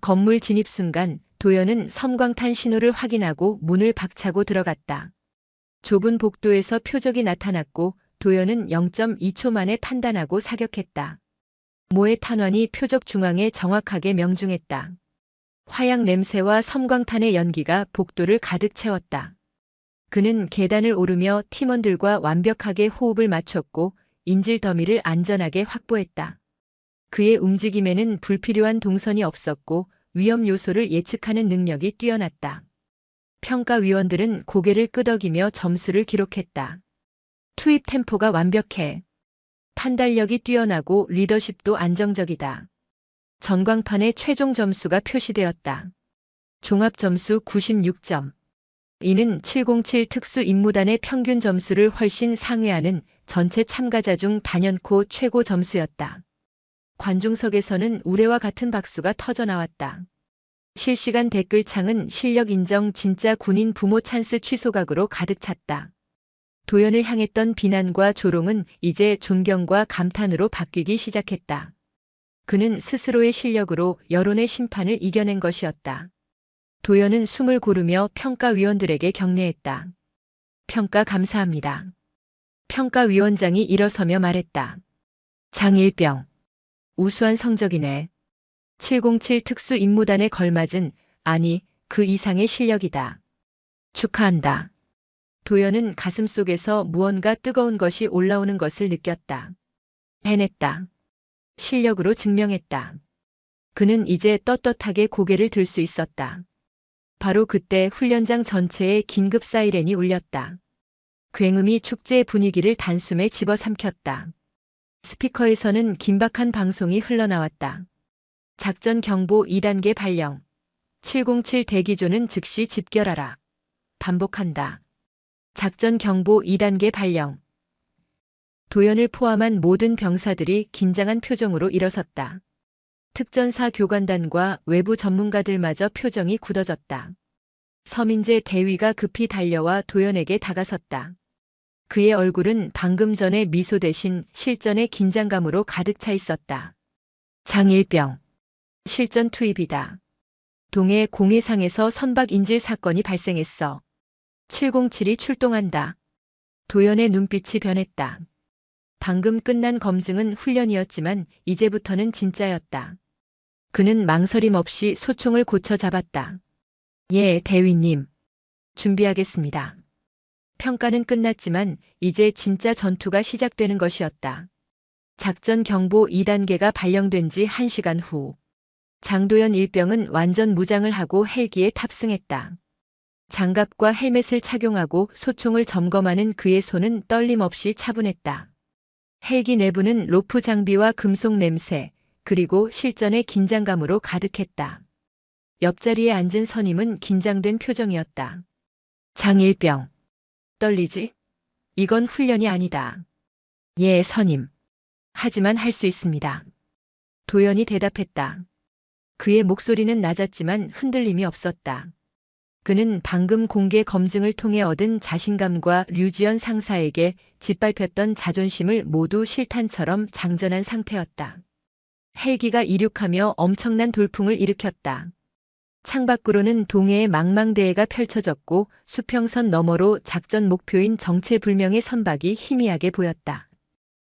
건물 진입 순간 도연은 섬광탄 신호를 확인하고 문을 박차고 들어갔다. 좁은 복도에서 표적이 나타났고 도연은 0.2초 만에 판단하고 사격했다. 모의 탄환이 표적 중앙에 정확하게 명중했다. 화약 냄새와 섬광탄의 연기가 복도를 가득 채웠다. 그는 계단을 오르며 팀원들과 완벽하게 호흡을 맞췄고 인질 더미를 안전하게 확보했다. 그의 움직임에는 불필요한 동선이 없었고 위험 요소를 예측하는 능력이 뛰어났다. 평가위원들은 고개를 끄덕이며 점수를 기록했다. 투입 템포가 완벽해. 판단력이 뛰어나고 리더십도 안정적이다. 전광판에 최종 점수가 표시되었다. 종합 점수 96점. 이는 707 특수 임무단의 평균 점수를 훨씬 상회하는 전체 참가자 중 단연코 최고 점수였다. 관중석에서는 우레와 같은 박수가 터져나왔다. 실시간 댓글창은 실력 인정 진짜 군인 부모 찬스 취소각으로 가득 찼다. 도연을 향했던 비난과 조롱은 이제 존경과 감탄으로 바뀌기 시작했다. 그는 스스로의 실력으로 여론의 심판을 이겨낸 것이었다. 도연은 숨을 고르며 평가위원들에게 격려했다. 평가 감사합니다. 평가위원장이 일어서며 말했다. 장일병. 우수한 성적이네. 707 특수 임무단에 걸맞은, 아니, 그 이상의 실력이다. 축하한다. 도연은 가슴속에서 무언가 뜨거운 것이 올라오는 것을 느꼈다. 해냈다. 실력으로 증명했다. 그는 이제 떳떳하게 고개를 들 수 있었다. 바로 그때 훈련장 전체에 긴급 사이렌이 울렸다. 굉음이 축제의 분위기를 단숨에 집어삼켰다. 스피커에서는 긴박한 방송이 흘러나왔다. 작전 경보 2단계 발령. 707 대기조는 즉시 집결하라. 반복한다. 작전 경보 2단계 발령. 도연을 포함한 모든 병사들이 긴장한 표정으로 일어섰다. 특전사 교관단과 외부 전문가들마저 표정이 굳어졌다. 서민재 대위가 급히 달려와 도연에게 다가섰다. 그의 얼굴은 방금 전의 미소 대신 실전의 긴장감으로 가득 차 있었다. 장일병. 실전 투입이다. 동해 공해상에서 선박 인질 사건이 발생했어. 707이 출동한다. 도연의 눈빛이 변했다. 방금 끝난 검증은 훈련이었지만 이제부터는 진짜였다. 그는 망설임 없이 소총을 고쳐 잡았다. 예, 대위님. 준비하겠습니다. 평가는 끝났지만 이제 진짜 전투가 시작되는 것이었다. 작전 경보 2단계가 발령된 지 1시간 후. 장도연 일병은 완전 무장을 하고 헬기에 탑승했다. 장갑과 헬멧을 착용하고 소총을 점검하는 그의 손은 떨림 없이 차분했다. 헬기 내부는 로프 장비와 금속 냄새, 그리고 실전의 긴장감으로 가득했다. 옆자리에 앉은 선임은 긴장된 표정이었다. 장일병. 떨리지? 이건 훈련이 아니다. 예, 선임. 하지만 할 수 있습니다. 도연이 대답했다. 그의 목소리는 낮았지만 흔들림이 없었다. 그는 방금 공개 검증을 통해 얻은 자신감과 류지연 상사에게 짓밟혔던 자존심을 모두 실탄처럼 장전한 상태였다. 헬기가 이륙하며 엄청난 돌풍을 일으켰다. 창밖으로는 동해의 망망대해가 펼쳐졌고 수평선 너머로 작전 목표인 정체불명의 선박이 희미하게 보였다.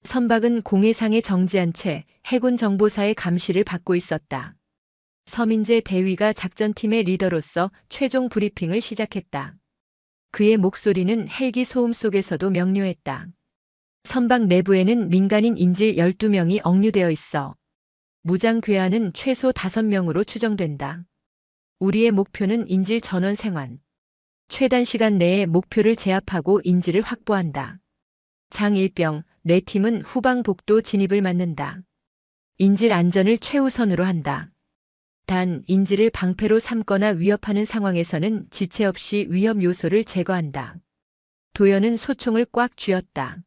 선박은 공해상에 정지한 채 해군 정보사의 감시를 받고 있었다. 서민재 대위가 작전팀의 리더로서 최종 브리핑을 시작했다. 그의 목소리는 헬기 소음 속에서도 명료했다. 선박 내부에는 민간인 인질 12명이 억류되어 있어. 무장 괴한은 최소 5명으로 추정된다. 우리의 목표는 인질 전원 생還. 최단 시간 내에 목표를 제압하고 인질을 확보한다. 장일병, 내 팀은 후방 복도 진입을 막는다. 인질 안전을 최우선으로 한다. 단, 인질을 방패로 삼거나 위협하는 상황에서는 지체 없이 위험 요소를 제거한다. 도연은 소총을 꽉 쥐었다.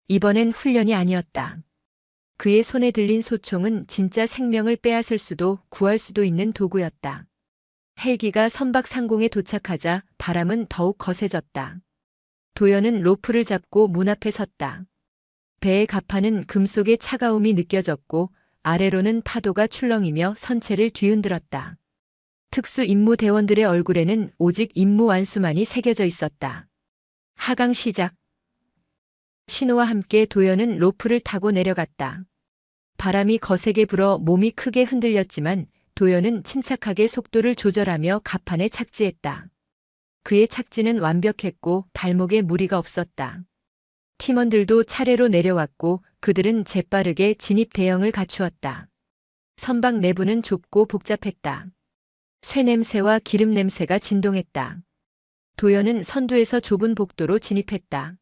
이번엔 훈련이 아니었다. 그의 손에 들린 소총은 진짜 생명을 빼앗을 수도 구할 수도 있는 도구였다. 헬기가 선박 상공에 도착하자 바람은 더욱 거세졌다. 도연은 로프를 잡고 문 앞에 섰다. 배의 가판은 금속의 차가움이 느껴졌고 아래로는 파도가 출렁이며 선체를 뒤흔들었다. 특수 임무 대원들의 얼굴에는 오직 임무 완수만이 새겨져 있었다. 하강 시작. 신호와 함께 도연은 로프를 타고 내려갔다. 바람이 거세게 불어 몸이 크게 흔들렸지만 도연은 침착하게 속도를 조절하며 갑판에 착지했다. 그의 착지는 완벽했고 발목에 무리가 없었다. 팀원들도 차례로 내려왔고 그들은 재빠르게 진입 대형을 갖추었다. 선박 내부는 좁고 복잡했다. 쇠 냄새와 기름 냄새가 진동했다. 도연은 선두에서 좁은 복도로 진입했다.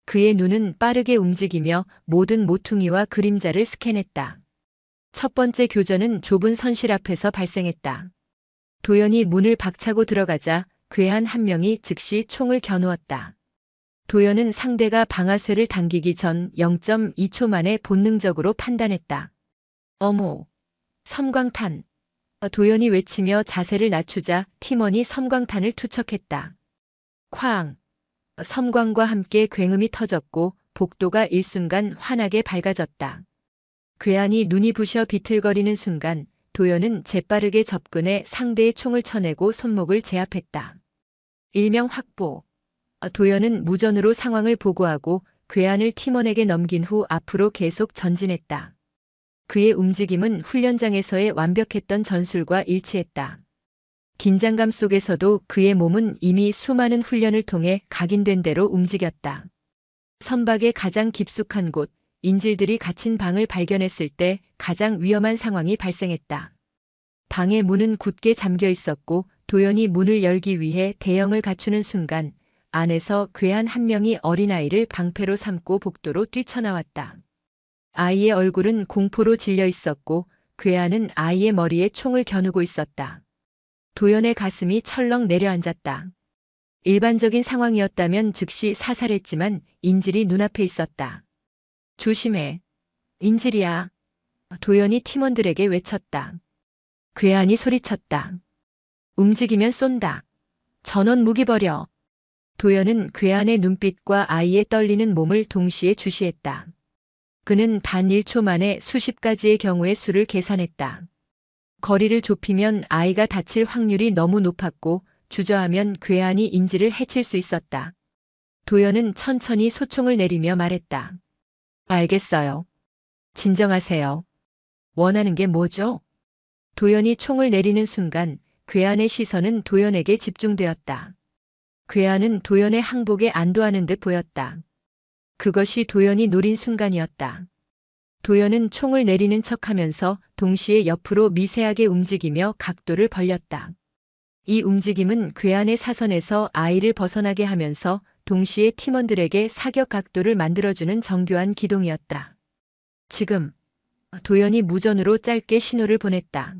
그의 눈은 빠르게 움직이며 모든 모퉁이와 그림자를 스캔했다. 첫 번째 교전은 좁은 선실 앞에서 발생했다. 도연이 문을 박차고 들어가자 괴한 한 명이 즉시 총을 겨누었다. 도연은 상대가 방아쇠를 당기기 전 0.2초 만에 본능적으로 판단했다. 어머! 섬광탄! 도연이 외치며 자세를 낮추자 팀원이 섬광탄을 투척했다. 쾅! 섬광과 함께 굉음이 터졌고 복도가 일순간 환하게 밝아졌다. 괴한이 눈이 부셔 비틀거리는 순간 도연은 재빠르게 접근해 상대의 총을 쳐내고 손목을 제압했다. 일명 확보. 도연은 무전으로 상황을 보고하고 괴한을 팀원에게 넘긴 후 앞으로 계속 전진했다. 그의 움직임은 훈련장에서의 완벽했던 전술과 일치했다. 긴장감 속에서도 그의 몸은 이미 수많은 훈련을 통해 각인된 대로 움직였다. 선박의 가장 깊숙한 곳, 인질들이 갇힌 방을 발견했을 때 가장 위험한 상황이 발생했다. 방의 문은 굳게 잠겨 있었고 도연이 문을 열기 위해 대형을 갖추는 순간 안에서 괴한 한 명이 어린아이를 방패로 삼고 복도로 뛰쳐나왔다. 아이의 얼굴은 공포로 질려 있었고 괴한은 아이의 머리에 총을 겨누고 있었다. 도연의 가슴이 철렁 내려앉았다. 일반적인 상황이었다면 즉시 사살했지만 인질이 눈앞에 있었다. 조심해. 인질이야. 도연이 팀원들에게 외쳤다. 괴한이 소리쳤다. 움직이면 쏜다. 전원 무기 버려. 도연은 괴한의 눈빛과 아이의 떨리는 몸을 동시에 주시했다. 그는 단 1초 만에 수십 가지의 경우의 수를 계산했다. 거리를 좁히면 아이가 다칠 확률이 너무 높았고 주저하면 괴한이 인질을 해칠 수 있었다. 도연은 천천히 소총을 내리며 말했다. 알겠어요. 진정하세요. 원하는 게 뭐죠? 도연이 총을 내리는 순간 괴한의 시선은 도연에게 집중되었다. 괴한은 도연의 항복에 안도하는 듯 보였다. 그것이 도연이 노린 순간이었다. 도연은 총을 내리는 척하면서 동시에 옆으로 미세하게 움직이며 각도를 벌렸다. 이 움직임은 괴한의 사선에서 아이를 벗어나게 하면서 동시에 팀원들에게 사격 각도를 만들어주는 정교한 기동이었다. 지금 도연이 무전으로 짧게 신호를 보냈다.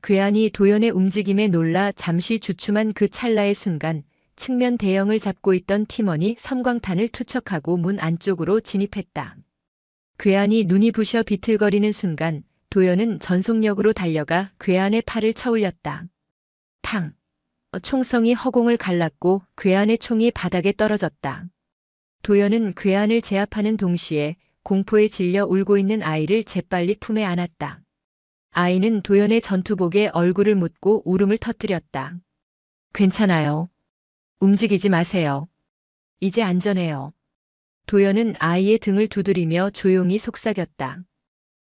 괴한이 도연의 움직임에 놀라 잠시 주춤한 그 찰나의 순간 측면 대형을 잡고 있던 팀원이 섬광탄을 투척하고 문 안쪽으로 진입했다. 괴한이 눈이 부셔 비틀거리는 순간 도연은 전속력으로 달려가 괴한의 팔을 쳐올렸다. 탕! 총성이 허공을 갈랐고 괴한의 총이 바닥에 떨어졌다. 도연은 괴한을 제압하는 동시에 공포에 질려 울고 있는 아이를 재빨리 품에 안았다. 아이는 도연의 전투복에 얼굴을 묻고 울음을 터뜨렸다. 괜찮아요. 움직이지 마세요. 이제 안전해요. 도연은 아이의 등을 두드리며 조용히 속삭였다.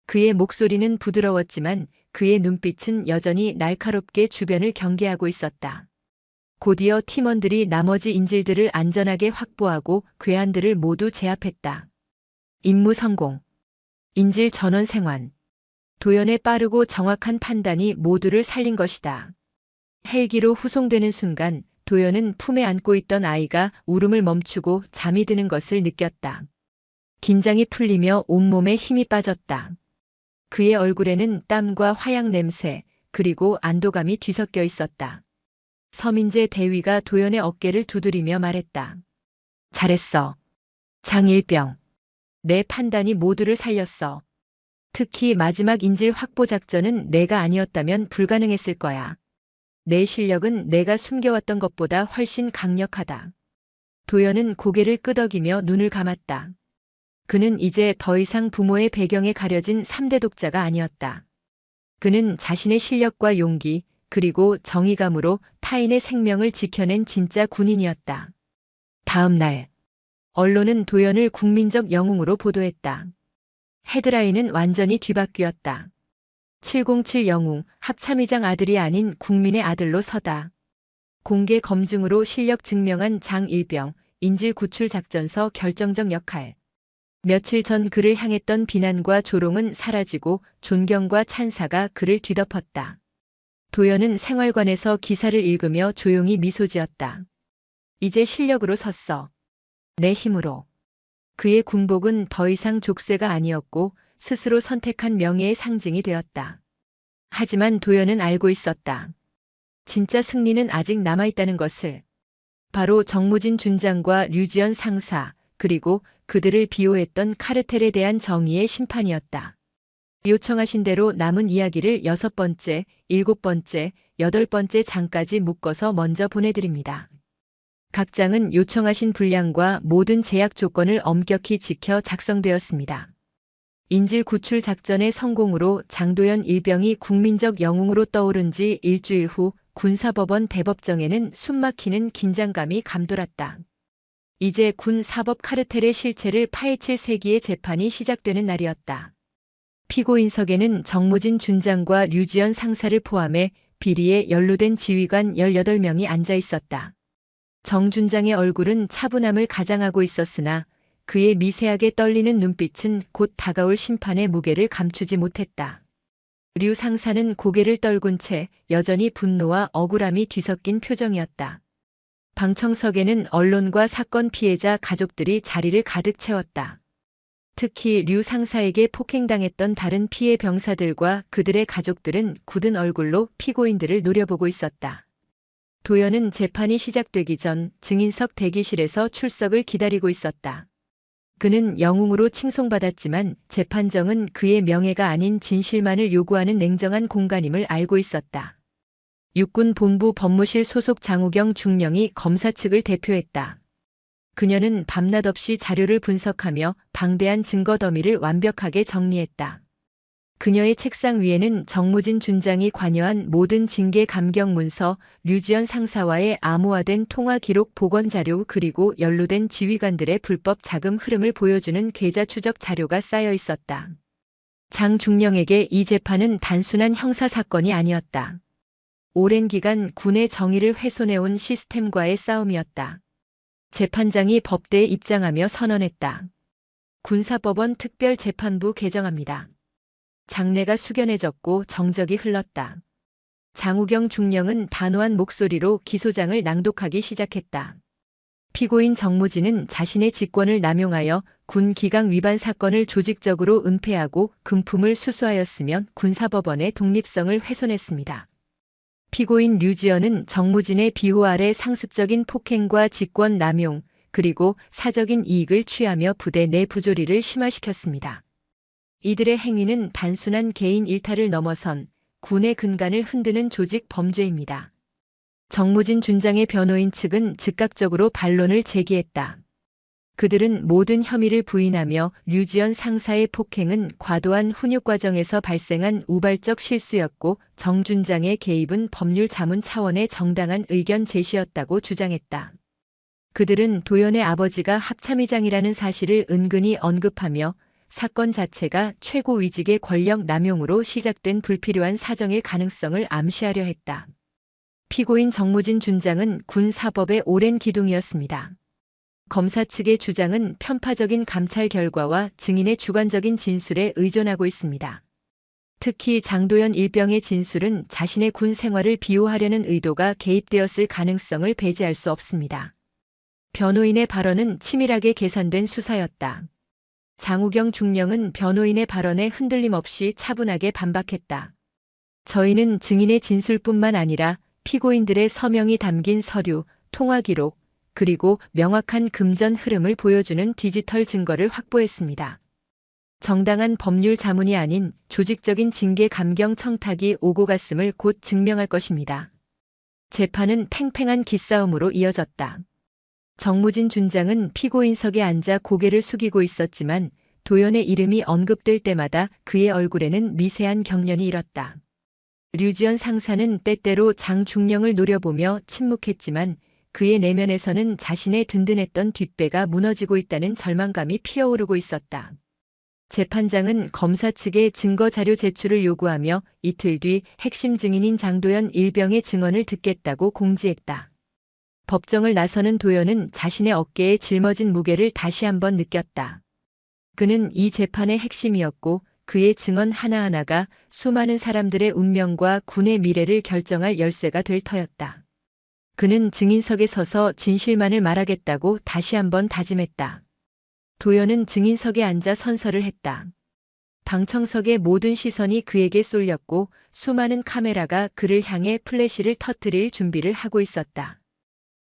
그의 목소리는 부드러웠지만 그의 눈빛은 여전히 날카롭게 주변을 경계하고 있었다. 곧이어 팀원들이 나머지 인질들을 안전하게 확보하고 괴한들을 모두 제압했다. 임무 성공. 인질 전원 생還. 도연의 빠르고 정확한 판단이 모두를 살린 것이다. 헬기로 후송되는 순간 도연은 품에 안고 있던 아이가 울음을 멈추고 잠이 드는 것을 느꼈다. 긴장이 풀리며 온몸에 힘이 빠졌다. 그의 얼굴에는 땀과 화약 냄새, 그리고 안도감이 뒤섞여 있었다. 서민재 대위가 도연의 어깨를 두드리며 말했다. 잘했어. 장일병. 내 판단이 모두를 살렸어. 특히 마지막 인질 확보 작전은 내가 아니었다면 불가능했을 거야. 내 실력은 내가 숨겨왔던 것보다 훨씬 강력하다. 도연은 고개를 끄덕이며 눈을 감았다. 그는 이제 더 이상 부모의 배경에 가려진 3대 독자가 아니었다. 그는 자신의 실력과 용기, 그리고 정의감으로 타인의 생명을 지켜낸 진짜 군인이었다. 다음 날 언론은 도연을 국민적 영웅으로 보도했다. 헤드라인은 완전히 뒤바뀌었다. 707 영웅, 합참의장 아들이 아닌 국민의 아들로 서다. 공개 검증으로 실력 증명한 장일병, 인질 구출 작전서 결정적 역할. 며칠 전 그를 향했던 비난과 조롱은 사라지고 존경과 찬사가 그를 뒤덮었다. 도연은 생활관에서 기사를 읽으며 조용히 미소 지었다. 이제 실력으로 섰어. 내 힘으로. 그의 군복은 더 이상 족쇄가 아니었고 스스로 선택한 명예의 상징이 되었다. 하지만 도연은 알고 있었다. 진짜 승리는 아직 남아있다는 것을. 바로 정무진 준장과 류지연 상사, 그리고 그들을 비호했던 카르텔에 대한 정의의 심판이었다. 요청하신 대로 남은 이야기를 6번째, 7번째, 8번째 장까지 묶어서 먼저 보내드립니다. 각 장은 요청하신 분량과 모든 제약 조건을 엄격히 지켜 작성되었습니다. 인질 구출 작전의 성공으로 장도연 일병이 국민적 영웅으로 떠오른 지 일주일 후 군사법원 대법정에는 숨막히는 긴장감이 감돌았다. 이제 군 사법 카르텔의 실체를 파헤칠 세기의 재판이 시작되는 날이었다. 피고인석에는 정무진 준장과 류지연 상사를 포함해 비리에 연루된 지휘관 18명이 앉아 있었다. 정 준장의 얼굴은 차분함을 가장하고 있었으나 그의 미세하게 떨리는 눈빛은 곧 다가올 심판의 무게를 감추지 못했다. 류 상사는 고개를 떨군 채 여전히 분노와 억울함이 뒤섞인 표정이었다. 방청석에는 언론과 사건 피해자 가족들이 자리를 가득 채웠다. 특히 류 상사에게 폭행당했던 다른 피해 병사들과 그들의 가족들은 굳은 얼굴로 피고인들을 노려보고 있었다. 도연은 재판이 시작되기 전 증인석 대기실에서 출석을 기다리고 있었다. 그는 영웅으로 칭송받았지만 재판정은 그의 명예가 아닌 진실만을 요구하는 냉정한 공간임을 알고 있었다. 육군본부 법무실 소속 장우경 중령이 검사 측을 대표했다. 그녀는 밤낮 없이 자료를 분석하며 방대한 증거 더미를 완벽하게 정리했다. 그녀의 책상 위에는 정무진 준장이 관여한 모든 징계 감경 문서, 류지연 상사와의 암호화된 통화 기록 복원 자료 그리고 연루된 지휘관들의 불법 자금 흐름을 보여주는 계좌 추적 자료가 쌓여 있었다. 장 중령에게 이 재판은 단순한 형사 사건이 아니었다. 오랜 기간 군의 정의를 훼손해온 시스템과의 싸움이었다. 재판장이 법대에 입장하며 선언했다. 군사법원 특별재판부 개정합니다. 장내가 숙연해졌고 정적이 흘렀다. 장우경 중령은 단호한 목소리로 기소장을 낭독하기 시작했다. 피고인 정무진은 자신의 직권을 남용하여 군 기강 위반 사건을 조직적으로 은폐하고 금품을 수수하였으면 군사법원의 독립성을 훼손했습니다. 피고인 류지연은 정무진의 비호 아래 상습적인 폭행과 직권 남용, 그리고 사적인 이익을 취하며 부대 내 부조리를 심화시켰습니다. 이들의 행위는 단순한 개인 일탈을 넘어선 군의 근간을 흔드는 조직 범죄입니다. 정무진 준장의 변호인 측은 즉각적으로 반론을 제기했다. 그들은 모든 혐의를 부인하며 류지연 상사의 폭행은 과도한 훈육 과정에서 발생한 우발적 실수였고 정 준장의 개입은 법률 자문 차원의 정당한 의견 제시였다고 주장했다. 그들은 도연의 아버지가 합참의장이라는 사실을 은근히 언급하며 사건 자체가 최고위직의 권력 남용으로 시작된 불필요한 사정일 가능성을 암시하려 했다. 피고인 정무진 준장은 군 사법의 오랜 기둥이었습니다. 검사 측의 주장은 편파적인 감찰 결과와 증인의 주관적인 진술에 의존하고 있습니다. 특히 장도연 일병의 진술은 자신의 군 생활을 비호하려는 의도가 개입되었을 가능성을 배제할 수 없습니다. 변호인의 발언은 치밀하게 계산된 수사였다. 장우경 중령은 변호인의 발언에 흔들림 없이 차분하게 반박했다. 저희는 증인의 진술뿐만 아니라 피고인들의 서명이 담긴 서류, 통화 기록, 그리고 명확한 금전 흐름을 보여주는 디지털 증거를 확보했습니다. 정당한 법률 자문이 아닌 조직적인 징계 감경 청탁이 오고 갔음을 곧 증명할 것입니다. 재판은 팽팽한 기싸움으로 이어졌다. 정무진 준장은 피고인석에 앉아 고개를 숙이고 있었지만 도연의 이름이 언급될 때마다 그의 얼굴에는 미세한 경련이 일었다. 류지연 상사는 때때로 장 중령을 노려보며 침묵했지만 그의 내면에서는 자신의 든든했던 뒷배가 무너지고 있다는 절망감이 피어오르고 있었다. 재판장은 검사 측의 증거 자료 제출을 요구하며 이틀 뒤 핵심 증인인 장도연 일병의 증언을 듣겠다고 공지했다. 법정을 나서는 도연은 자신의 어깨에 짊어진 무게를 다시 한번 느꼈다. 그는 이 재판의 핵심이었고 그의 증언 하나하나가 수많은 사람들의 운명과 군의 미래를 결정할 열쇠가 될 터였다. 그는 증인석에 서서 진실만을 말하겠다고 다시 한번 다짐했다. 도연은 증인석에 앉아 선서를 했다. 방청석의 모든 시선이 그에게 쏠렸고 수많은 카메라가 그를 향해 플래시를 터뜨릴 준비를 하고 있었다.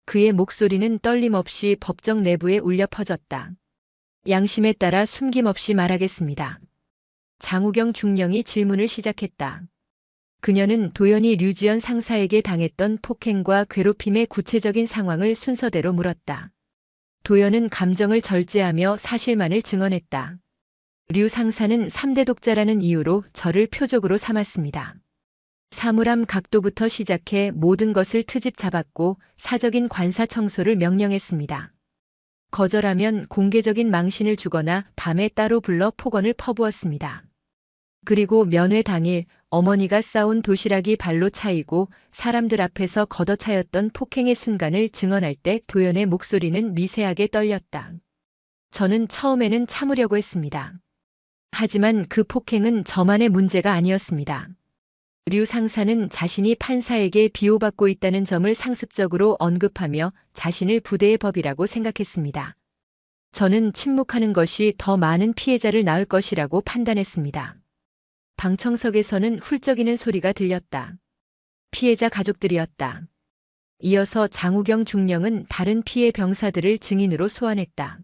그의 목소리는 떨림 없이 법정 내부에 울려 퍼졌다. 양심에 따라 숨김없이 말하겠습니다. 장우경 중령이 질문을 시작했다. 그녀는 도연이 류지연 상사에게 당했던 폭행과 괴롭힘의 구체적인 상황을 순서대로 물었다. 도연은 감정을 절제하며 사실만을 증언했다. 류 상사는 3대 독자라는 이유로 저를 표적으로 삼았습니다. 사물함 각도부터 시작해 모든 것을 트집 잡았고 사적인 관사 청소를 명령했습니다. 거절하면 공개적인 망신을 주거나 밤에 따로 불러 폭언을 퍼부었습니다. 그리고 면회 당일 어머니가 싸온 도시락이 발로 차이고 사람들 앞에서 걷어차였던 폭행의 순간을 증언할 때 도연의 목소리는 미세하게 떨렸다. 저는 처음에는 참으려고 했습니다. 하지만 그 폭행은 저만의 문제가 아니었습니다. 류 상사는 자신이 판사에게 비호받고 있다는 점을 상습적으로 언급하며 자신을 부대의 법이라고 생각했습니다. 저는 침묵하는 것이 더 많은 피해자를 낳을 것이라고 판단했습니다. 방청석에서는 훌쩍이는 소리가 들렸다. 피해자 가족들이었다. 이어서 장우경 중령은 다른 피해 병사들을 증인으로 소환했다.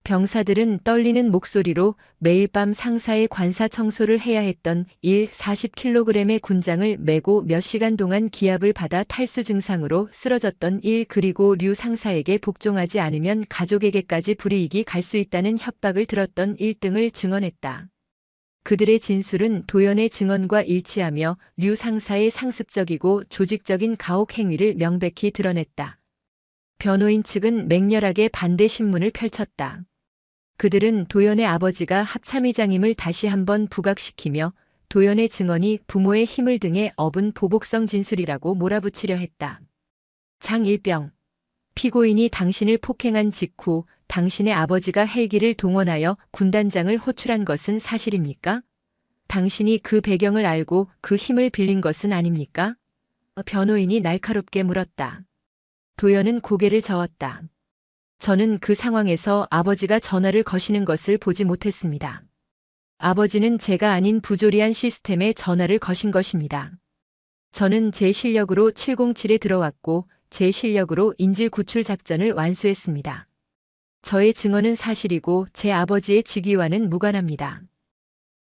병사들은 떨리는 목소리로 매일 밤 상사의 관사 청소를 해야 했던 40kg의 군장을 메고 몇 시간 동안 기압을 받아 탈수 증상으로 쓰러졌던 그리고 류 상사에게 복종하지 않으면 가족에게까지 불이익이 갈 수 있다는 협박을 들었던 등을 증언했다. 그들의 진술은 도연의 증언과 일치하며 류 상사의 상습적이고 조직적인 가혹 행위를 명백히 드러냈다. 변호인 측은 맹렬하게 반대 신문을 펼쳤다. 그들은 도연의 아버지가 합참의장임을 다시 한번 부각시키며 도연의 증언이 부모의 힘을 등에 업은 보복성 진술이라고 몰아붙이려 했다. 장일병, 피고인이 당신을 폭행한 직후 당신의 아버지가 헬기를 동원하여 군단장을 호출한 것은 사실입니까? 당신이 그 배경을 알고 그 힘을 빌린 것은 아닙니까? 변호인이 날카롭게 물었다. 도연은 고개를 저었다. 저는 그 상황에서 아버지가 전화를 거시는 것을 보지 못했습니다. 아버지는 제가 아닌 부조리한 시스템에 전화를 거신 것입니다. 저는 제 실력으로 707에 들어왔고 제 실력으로 인질 구출 작전을 완수했습니다. 저의 증언은 사실이고 제 아버지의 직위와는 무관합니다.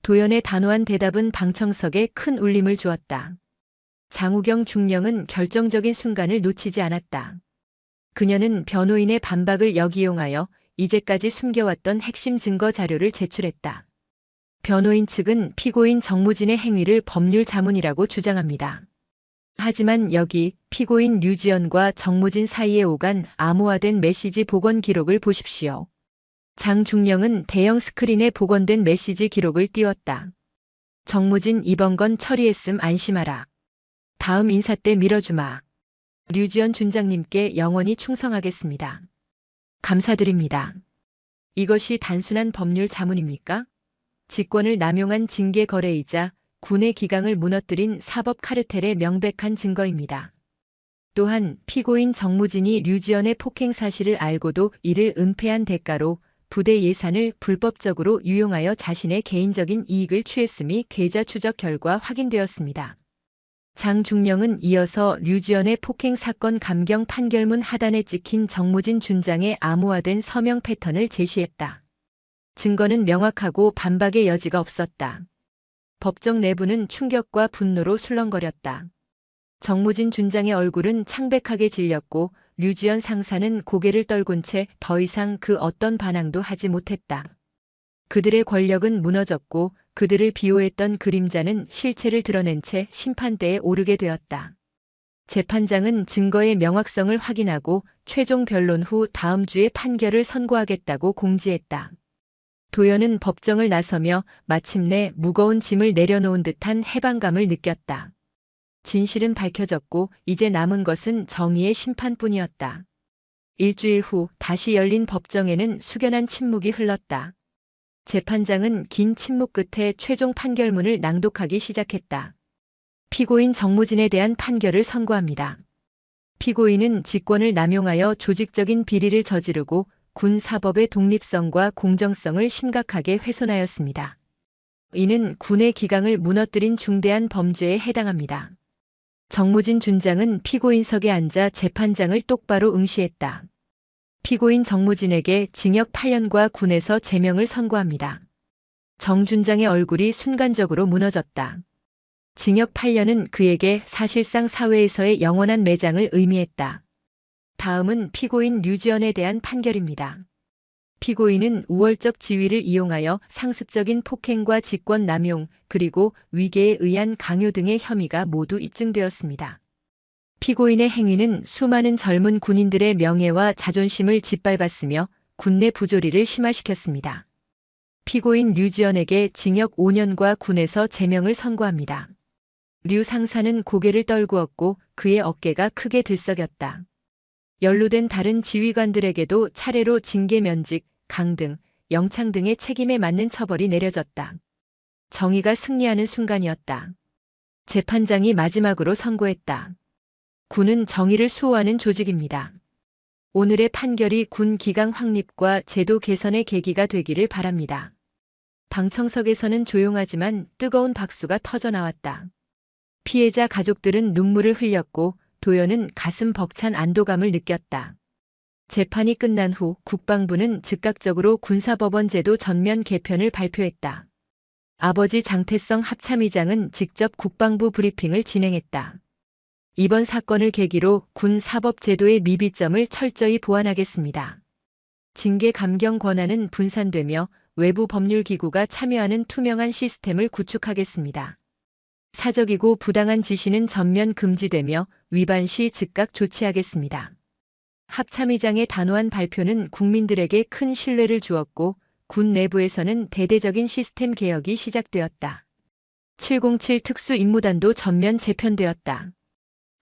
도연의 단호한 대답은 방청석에 큰 울림을 주었다. 장우경 중령은 결정적인 순간을 놓치지 않았다. 그녀는 변호인의 반박을 역이용하여 이제까지 숨겨왔던 핵심 증거 자료를 제출했다. 변호인 측은 피고인 정무진의 행위를 법률 자문이라고 주장합니다. 하지만 여기 피고인 류지연과 정무진 사이에 오간 암호화된 메시지 복원 기록을 보십시오. 장 중령은 대형 스크린에 복원된 메시지 기록을 띄웠다. 정무진 이번 건 처리했음 안심하라. 다음 인사 때 밀어주마. 류지연 준장님께 영원히 충성하겠습니다. 감사드립니다. 이것이 단순한 법률 자문입니까? 직권을 남용한 징계 거래이자 군의 기강을 무너뜨린 사법 카르텔의 명백한 증거입니다. 또한 피고인 정무진이 류지연의 폭행 사실을 알고도 이를 은폐한 대가로 부대 예산을 불법적으로 유용하여 자신의 개인적인 이익을 취했음이 계좌 추적 결과 확인되었습니다. 장 중령은 이어서 류지연의 폭행 사건 감경 판결문 하단에 찍힌 정무진 준장의 암호화된 서명 패턴을 제시했다. 증거는 명확하고 반박의 여지가 없었다. 법정 내부는 충격과 분노로 술렁거렸다. 정무진 준장의 얼굴은 창백하게 질렸고 류지연 상사는 고개를 떨군 채 더 이상 그 어떤 반항도 하지 못했다. 그들의 권력은 무너졌고 그들을 비호했던 그림자는 실체를 드러낸 채 심판대에 오르게 되었다. 재판장은 증거의 명확성을 확인하고 최종 변론 후 다음 주에 판결을 선고하겠다고 공지했다. 도연은 법정을 나서며 마침내 무거운 짐을 내려놓은 듯한 해방감을 느꼈다. 진실은 밝혀졌고 이제 남은 것은 정의의 심판뿐이었다. 일주일 후 다시 열린 법정에는 숙연한 침묵이 흘렀다. 재판장은 긴 침묵 끝에 최종 판결문을 낭독하기 시작했다. 피고인 정무진에 대한 판결을 선고합니다. 피고인은 직권을 남용하여 조직적인 비리를 저지르고 군 사법의 독립성과 공정성을 심각하게 훼손하였습니다. 이는 군의 기강을 무너뜨린 중대한 범죄에 해당합니다. 정무진 준장은 피고인석에 앉아 재판장을 똑바로 응시했다. 피고인 정무진에게 징역 8년과 군에서 제명을 선고합니다. 정 준장의 얼굴이 순간적으로 무너졌다. 징역 8년은 그에게 사실상 사회에서의 영원한 매장을 의미했다. 다음은 피고인 류지연에 대한 판결입니다. 피고인은 우월적 지위를 이용하여 상습적인 폭행과 직권 남용, 그리고 위계에 의한 강요 등의 혐의가 모두 입증되었습니다. 피고인의 행위는 수많은 젊은 군인들의 명예와 자존심을 짓밟았으며 군내 부조리를 심화시켰습니다. 피고인 류지연에게 징역 5년과 군에서 제명을 선고합니다. 류 상사는 고개를 떨구었고 그의 어깨가 크게 들썩였다. 연루된 다른 지휘관들에게도 차례로 징계 면직, 강등, 영창 등의 책임에 맞는 처벌이 내려졌다. 정의가 승리하는 순간이었다. 재판장이 마지막으로 선고했다. 군은 정의를 수호하는 조직입니다. 오늘의 판결이 군 기강 확립과 제도 개선의 계기가 되기를 바랍니다. 방청석에서는 조용하지만 뜨거운 박수가 터져나왔다. 피해자 가족들은 눈물을 흘렸고 도연은 가슴 벅찬 안도감을 느꼈다. 재판이 끝난 후 국방부는 즉각적으로 군사법원 제도 전면 개편을 발표했다. 아버지 장태성 합참의장은 직접 국방부 브리핑을 진행했다. 이번 사건을 계기로 군 사법 제도의 미비점을 철저히 보완하겠습니다. 징계 감경 권한은 분산되며 외부 법률기구가 참여하는 투명한 시스템을 구축하겠습니다. 사적이고 부당한 지시는 전면 금지되며 위반 시 즉각 조치하겠습니다. 합참의장의 단호한 발표는 국민들에게 큰 신뢰를 주었고 군 내부에서는 대대적인 시스템 개혁이 시작되었다. 707 특수임무단도 전면 재편되었다.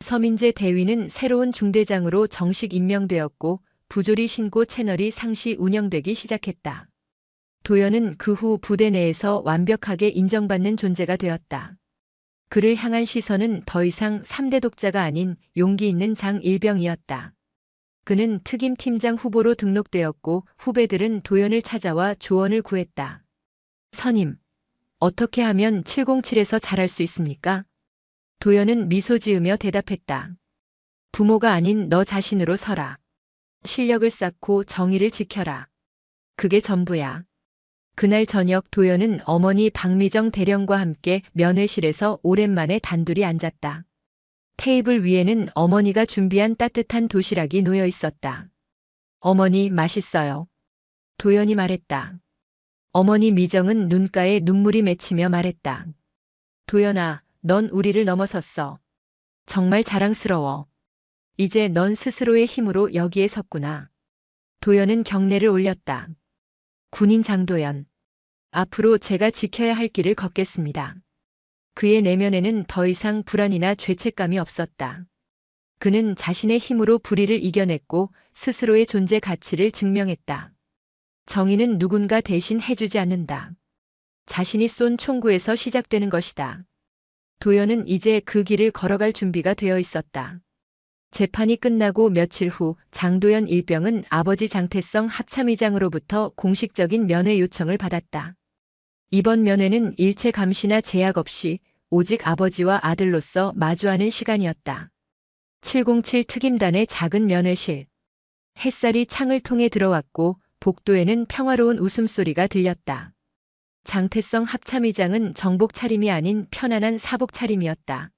서민재 대위는 새로운 중대장으로 정식 임명되었고 부조리 신고 채널이 상시 운영되기 시작했다. 도연은 그 후 부대 내에서 완벽하게 인정받는 존재가 되었다. 그를 향한 시선은 더 이상 3대 독자가 아닌 용기 있는 장일병이었다. 그는 특임팀장 후보로 등록되었고 후배들은 도연을 찾아와 조언을 구했다. 선임, 어떻게 하면 707에서 잘할 수 있습니까? 도연은 미소 지으며 대답했다. 부모가 아닌 너 자신으로 서라. 실력을 쌓고 정의를 지켜라. 그게 전부야. 그날 저녁 도연은 어머니 박미정 대령과 함께 면회실에서 오랜만에 단둘이 앉았다. 테이블 위에는 어머니가 준비한 따뜻한 도시락이 놓여 있었다. 어머니 맛있어요. 도연이 말했다. 어머니 미정은 눈가에 눈물이 맺히며 말했다. 도연아, 넌 우리를 넘어섰어. 정말 자랑스러워. 이제 넌 스스로의 힘으로 여기에 섰구나. 도연은 경례를 올렸다. 군인 장도연. 앞으로 제가 지켜야 할 길을 걷겠습니다. 그의 내면에는 더 이상 불안이나 죄책감이 없었다. 그는 자신의 힘으로 불의를 이겨냈고 스스로의 존재 가치를 증명했다. 정의는 누군가 대신 해주지 않는다. 자신이 쏜 총구에서 시작되는 것이다. 도연은 이제 그 길을 걸어갈 준비가 되어 있었다. 재판이 끝나고 며칠 후 장도연 일병은 아버지 장태성 합참의장으로부터 공식적인 면회 요청을 받았다. 이번 면회는 일체 감시나 제약 없이 오직 아버지와 아들로서 마주하는 시간이었다. 707 특임단의 작은 면회실. 햇살이 창을 통해 들어왔고 복도에는 평화로운 웃음소리가 들렸다. 장태성 합참의장은 정복 차림이 아닌 편안한 사복 차림이었다.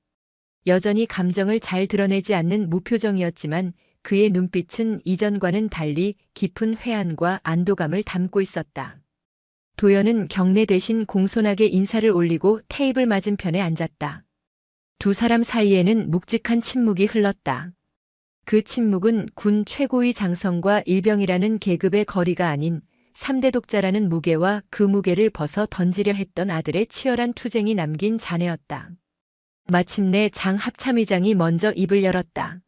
여전히 감정을 잘 드러내지 않는 무표정이었지만 그의 눈빛은 이전과는 달리 깊은 회한과 안도감을 담고 있었다. 도연은 경례 대신 공손하게 인사를 올리고 테이블 맞은편에 앉았다. 두 사람 사이에는 묵직한 침묵이 흘렀다. 그 침묵은 군 최고위 장성과 일병이라는 계급의 거리가 아닌 3대 독자라는 무게와 그 무게를 벗어 던지려 했던 아들의 치열한 투쟁이 남긴 잔해였다. 마침내 장 합참의장이 먼저 입을 열었다.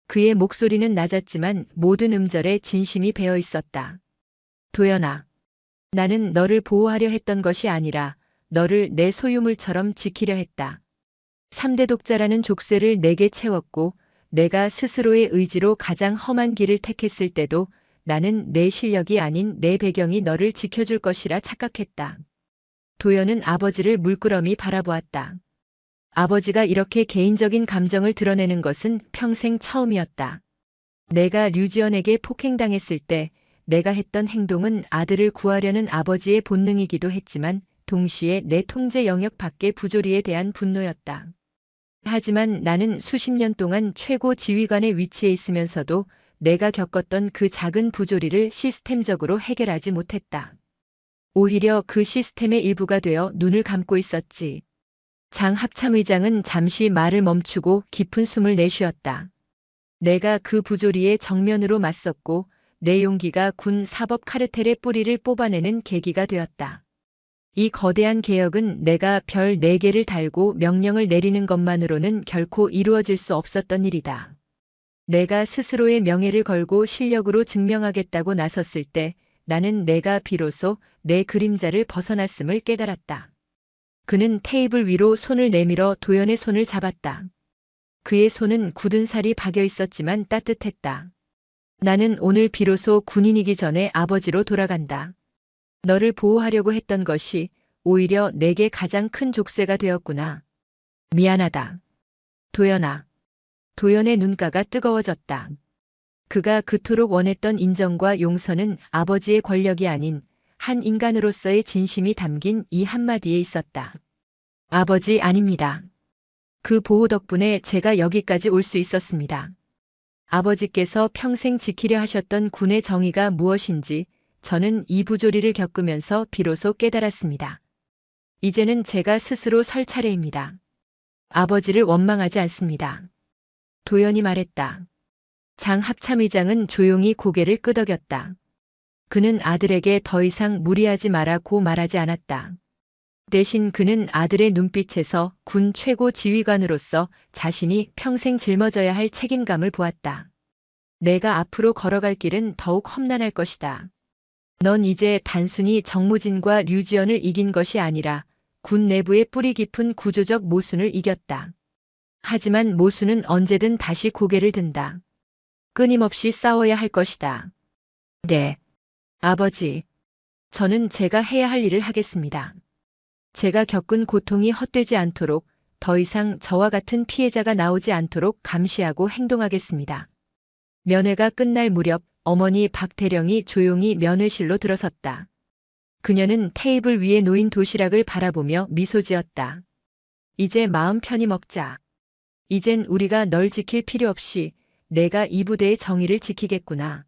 그의 목소리는 낮았지만 모든 음절에 진심이 배어 있었다. 도연아, 나는 너를 보호하려 했던 것이 아니라 너를 내 소유물처럼 지키려 했다. 3대 독자라는 족쇄를 내게 채웠고 내가 스스로의 의지로 가장 험한 길을 택했을 때도 나는 내 실력이 아닌 내 배경이 너를 지켜줄 것이라 착각했다. 도연은 아버지를 물끄러미 바라보았다. 아버지가 이렇게 개인적인 감정을 드러내는 것은 평생 처음이었다. 내가 류지연에게 폭행당했을 때 내가 했던 행동은 아들을 구하려는 아버지의 본능이기도 했지만 동시에 내 통제 영역 밖의 부조리에 대한 분노였다. 하지만 나는 수십 년 동안 최고 지휘관의 위치에 있으면서도 내가 겪었던 그 작은 부조리를 시스템적으로 해결하지 못했다. 오히려 그 시스템의 일부가 되어 눈을 감고 있었지. 장 합참의장은 잠시 말을 멈추고 깊은 숨을 내쉬었다. 내가 그 부조리에 정면으로 맞섰고 내 용기가 군 사법 카르텔의 뿌리를 뽑아내는 계기가 되었다. 이 거대한 개혁은 내가 별 4개를 달고 명령을 내리는 것만으로는 결코 이루어질 수 없었던 일이다. 내가 스스로의 명예를 걸고 실력으로 증명하겠다고 나섰을 때 나는 내가 비로소 내 그림자를 벗어났음을 깨달았다. 그는 테이블 위로 손을 내밀어 도연의 손을 잡았다. 그의 손은 굳은 살이 박여 있었지만 따뜻했다. 나는 오늘 비로소 군인이기 전에 아버지로 돌아간다. 너를 보호하려고 했던 것이 오히려 내게 가장 큰 족쇄가 되었구나. 미안하다. 도연아. 도연의 눈가가 뜨거워졌다. 그가 그토록 원했던 인정과 용서는 아버지의 권력이 아닌 한 인간으로서의 진심이 담긴 이 한마디에 있었다. 아버지 아닙니다. 그 보호 덕분에 제가 여기까지 올 수 있었습니다. 아버지께서 평생 지키려 하셨던 군의 정의가 무엇인지 저는 이 부조리를 겪으면서 비로소 깨달았습니다. 이제는 제가 스스로 설 차례입니다. 아버지를 원망하지 않습니다. 도연이 말했다. 장 합참의장은 조용히 고개를 끄덕였다. 그는 아들에게 더 이상 무리하지 말라고 말하지 않았다. 대신 그는 아들의 눈빛에서 군 최고 지휘관으로서 자신이 평생 짊어져야 할 책임감을 보았다. 내가 앞으로 걸어갈 길은 더욱 험난할 것이다. 넌 이제 단순히 정무진과 류지연을 이긴 것이 아니라 군 내부의 뿌리 깊은 구조적 모순을 이겼다. 하지만 모순은 언제든 다시 고개를 든다. 끊임없이 싸워야 할 것이다. 네. 아버지. 저는 제가 해야 할 일을 하겠습니다. 제가 겪은 고통이 헛되지 않도록 더 이상 저와 같은 피해자가 나오지 않도록 감시하고 행동하겠습니다. 면회가 끝날 무렵 어머니 박대령이 조용히 면회실로 들어섰다. 그녀는 테이블 위에 놓인 도시락을 바라보며 미소 지었다. 이제 마음 편히 먹자. 이젠 우리가 널 지킬 필요 없이 내가 이 부대의 정의를 지키겠구나.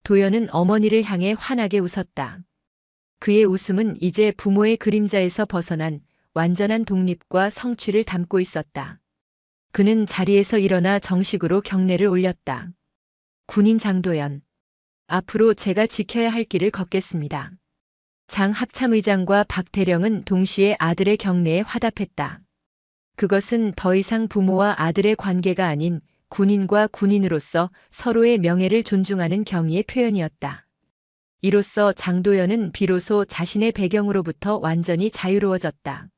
도연은 어머니를 향해 환하게 웃었다. 그의 웃음은 이제 부모의 그림자에서 벗어난 완전한 독립과 성취를 담고 있었다. 그는 자리에서 일어나 정식으로 경례를 올렸다. 군인 장도연. 앞으로 제가 지켜야 할 길을 걷겠습니다. 장 합참의장과 박대령은 동시에 아들의 경례에 화답했다. 그것은 더 이상 부모와 아들의 관계가 아닌 군인과 군인으로서 서로의 명예를 존중하는 경의의 표현이었다. 이로써 장도연은 비로소 자신의 배경으로부터 완전히 자유로워졌다.